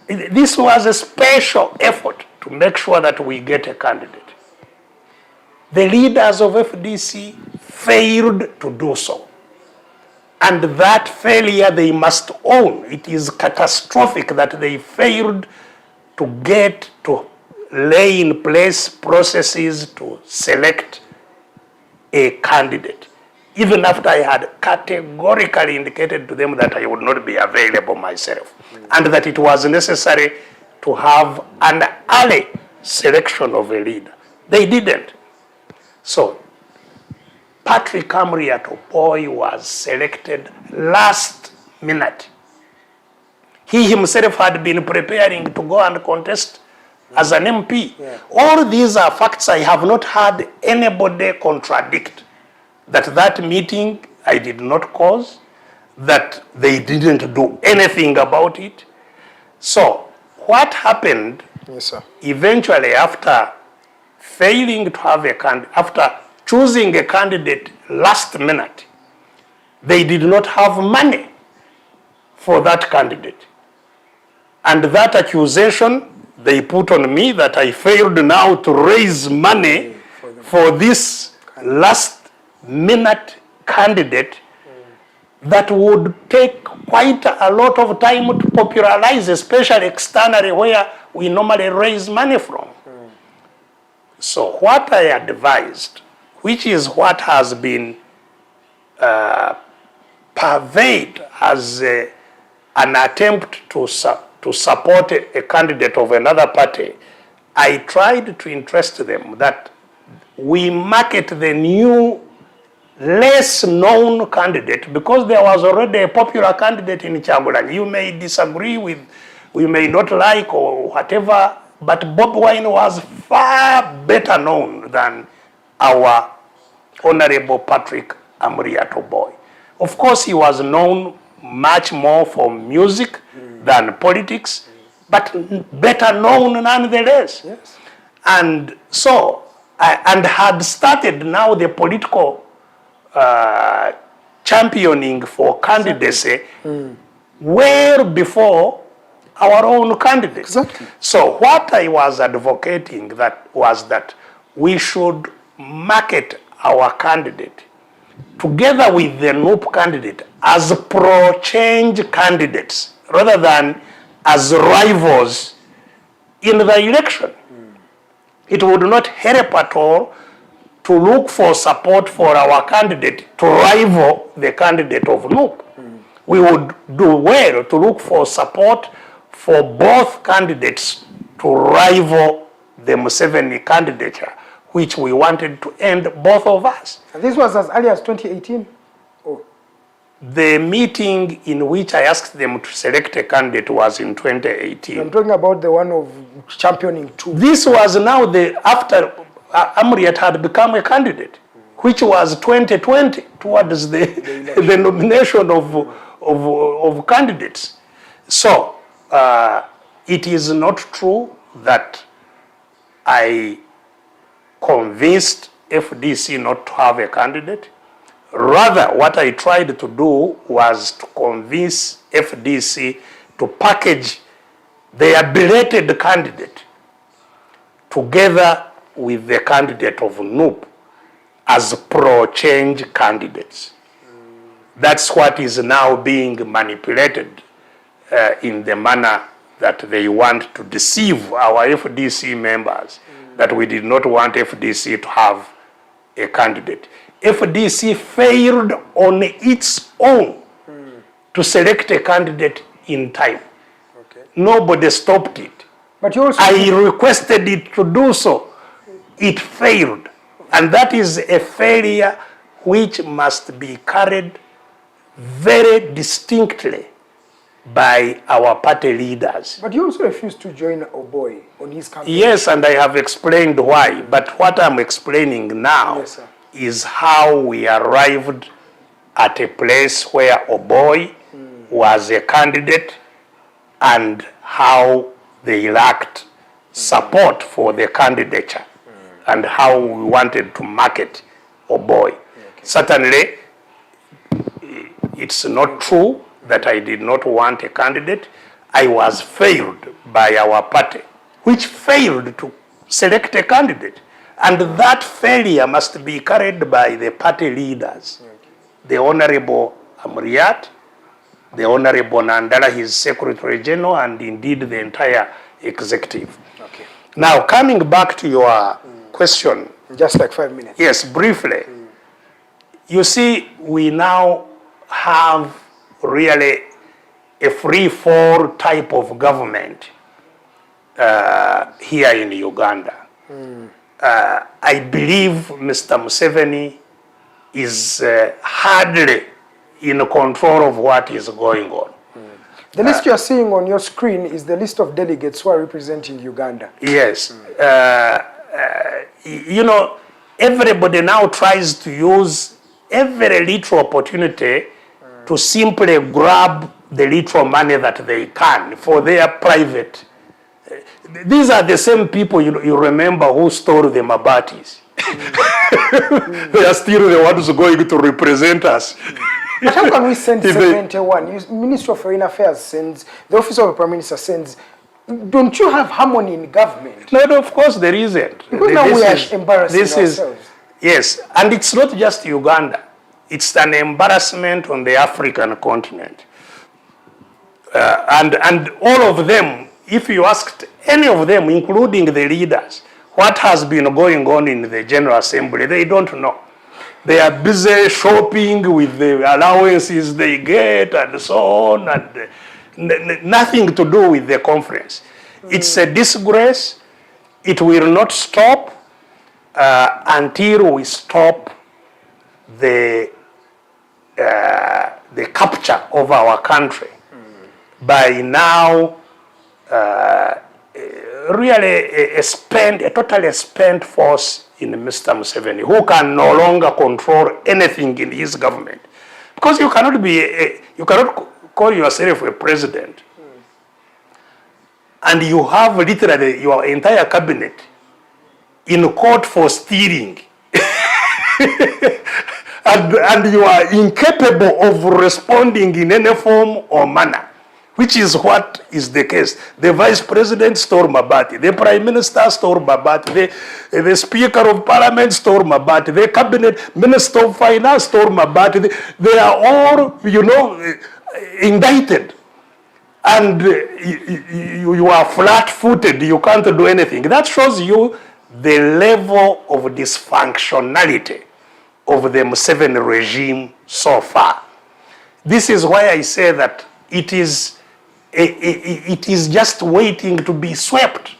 This was a special effort to make sure that we get a candidate. The leaders of FDC failed to do so. And that failure they must own. It is catastrophic that they failed to get to lay in place processes to select a candidate, even after I had categorically indicated to them that I would not be available myself, and that it was necessary to have an early selection of a leader. They didn't. So Patrick Amuriat Oboi was selected last minute. He himself had been preparing to go and contest as an MP. Yeah. All these are facts I have not had anybody contradict. That meeting I did not cause, that they didn't do anything about it. So what happened, yes, sir, eventually after failing to have a candidate, after choosing a candidate last minute, they did not have money for that candidate. And that accusation they put on me that I failed now to raise money for this last minute candidate that would take quite a lot of time to popularize, especially externally where we normally raise money from. So what I advised, which is what has been purveyed as an attempt to support a candidate of another party, I tried to interest them that we market the new, less known candidate, because there was already a popular candidate in Chagulanyi. You may disagree with, we may not like or whatever, but Bob Wine was far better known than our Honorable Patrick Amuriat Oboi. Of course, he was known much more for music than politics, but better known nonetheless. Yes. And so, and had started now the political championing for candidacy well before our own candidate. Exactly. So what I was advocating was that we should market our candidate together with the NOP candidate as pro-change candidates rather than as rivals in the election. It would not help at all to look for support for our candidate to rival the candidate of NUP. We would do well to look for support for both candidates to rival the Museveni candidature, which we wanted to end both of us. And this was as early as 2018? Oh. The meeting in which I asked them to select a candidate was in 2018. I'm talking about the one of championing two. This was now after Amuriat had become a candidate, which was 2020 towards the nomination of candidates. So it is not true that I convinced FDC not to have a candidate. Rather, what I tried to do was to convince FDC to package their belated candidate together with the candidate of NUP as pro-change candidates. That's what is now being manipulated in the manner that they want to deceive our FDC members, that we did not want FDC to have a candidate. FDC failed on its own to select a candidate in time. Okay. Nobody stopped it. But you also I requested it to do so. It failed. And that is a failure which must be carried very distinctly by our party leaders. But you also refused to join Oboi on his campaign. Yes, and I have explained why. But what I'm explaining now is how we arrived at a place where Oboi was a candidate and how they lacked support for the candidature and how we wanted to market Oboi. Certainly, it's not true that I did not want a candidate. I was failed by our party, which failed to select a candidate. And that failure must be carried by the party leaders. The Honorable Amuriat, the Honorable Nandala, his Secretary General, and indeed the entire executive. Okay. Now, coming back to your question. Just like 5 minutes. Yes, briefly. You see, we now have really a free-fall type of government here in Uganda. I believe Mr. Museveni is hardly in control of what is going on. The list you are seeing on your screen is the list of delegates who are representing Uganda. Yes. You know, everybody now tries to use every little opportunity to simply grab the little money that they can for their private. These are the same people you remember who stole the Mabatis. They are still the ones going to represent us. But how can we send 71? Ministry of Foreign Affairs sends, the Office of the Prime Minister sends. Don't you have harmony in government? No, of course there isn't. Because now we are embarrassing ourselves. Yes, and it's not just Uganda. It's an embarrassment on the African continent. And all of them, if you asked any of them, including the leaders, what has been going on in the General Assembly, they don't know. They are busy shopping with the allowances they get and so on, and nothing to do with the conference. It's a disgrace. It will not stop until we stop the capture of our country by now really a totally spent force in Mr. Museveni, who can no longer control anything in his government. Because you cannot call yourself a president and you have literally your entire cabinet in court for stealing. and you are incapable of responding in any form or manner, which is what is the case. The Vice President stole Mabati, the Prime Minister stole Mabati, the Speaker of Parliament stole Mabati, the Cabinet Minister of Finance stole Mabati. They are all, indicted. and you are flat-footed, you can't do anything. That shows you the level of dysfunctionality of the Museveni regime so far. This is why I say that it is just waiting to be swept.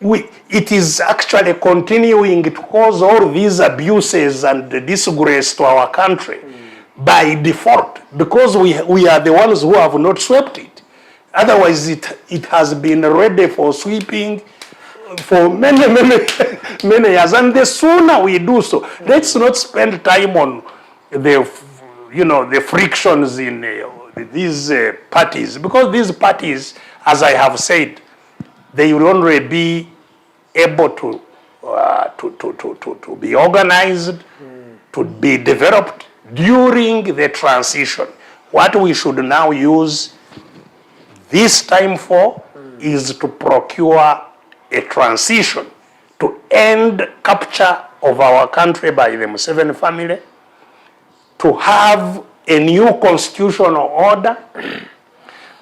It is actually continuing to cause all these abuses and disgrace to our country by default, because we are the ones who have not swept it. Otherwise, it has been ready for sweeping for many years, and the sooner we do so, let's not spend time on the frictions in these parties, because these parties, as I have said, they will only be able to be organized, to be developed during the transition. What we should now use this time for is to procure a transition, to end capture of our country by the Museveni family, to have a new constitutional order,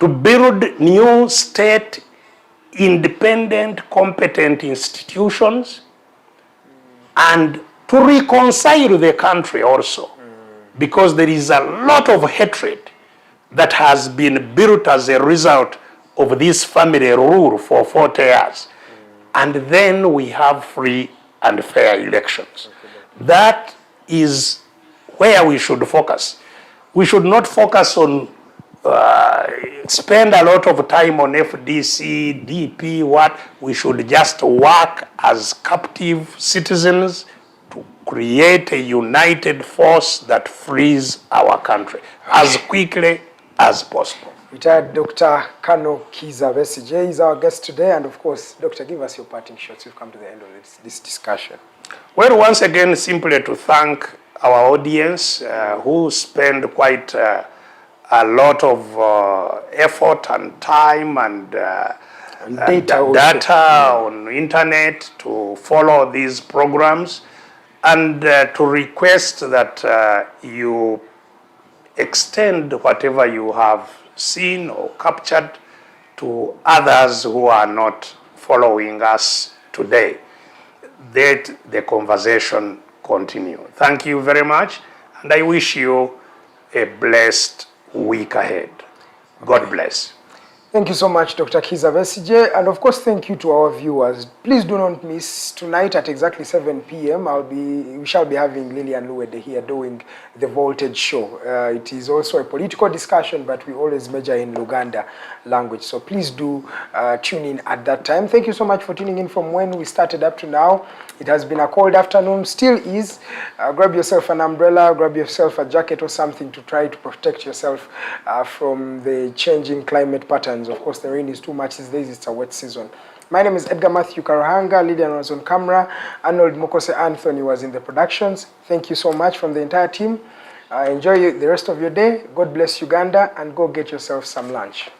to build new state independent, competent institutions, and to reconcile the country also, because there is a lot of hatred that has been built as a result of this family rule for 40 years. And then we have free and fair elections. That is where we should focus. We should not focus on spend a lot of time on FDC, DP, what. We should just work as captive citizens to create a united force that frees our country as quickly as possible. Retired Dr. Colonel Kizza Besigye is our guest today, and of course, Doctor, give us your parting shots. We've come to the end of this discussion. Well, once again, simply to thank our audience who spend quite a lot of effort and time and data on internet to follow these programs, and to request that you extend whatever you have seen or captured to others who are not following us today. Let the conversation continue. Thank you very much, and I wish you a blessed week ahead. God bless. Thank you so much, Dr. Kizza Besigye, and of course, thank you to our viewers. Please do not miss tonight at exactly 7 p.m. We shall be having Lillian Luwede here doing the Voltage Show. It is also a political discussion, but we always major in Luganda language. So please do tune in at that time. Thank you so much for tuning in from when we started up to now. It has been a cold afternoon, still is. Grab yourself an umbrella, grab yourself a jacket or something to try to protect yourself from the changing climate patterns. Of course, the rain is too much these days. It's a wet season. My name is Edgar Matthew Karuhanga. Lillian was on camera. Arnold Mokose Anthony was in the productions. Thank you so much from the entire team. Enjoy the rest of your day. God bless Uganda, and go get yourself some lunch.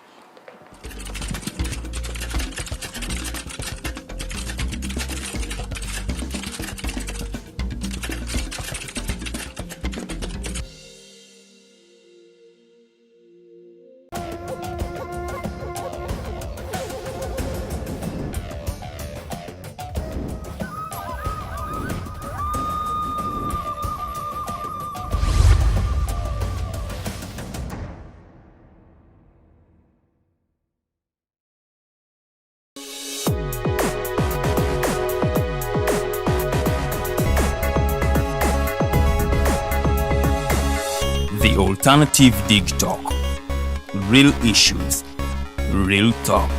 The Alternative Digitalk. Real issues, real talk.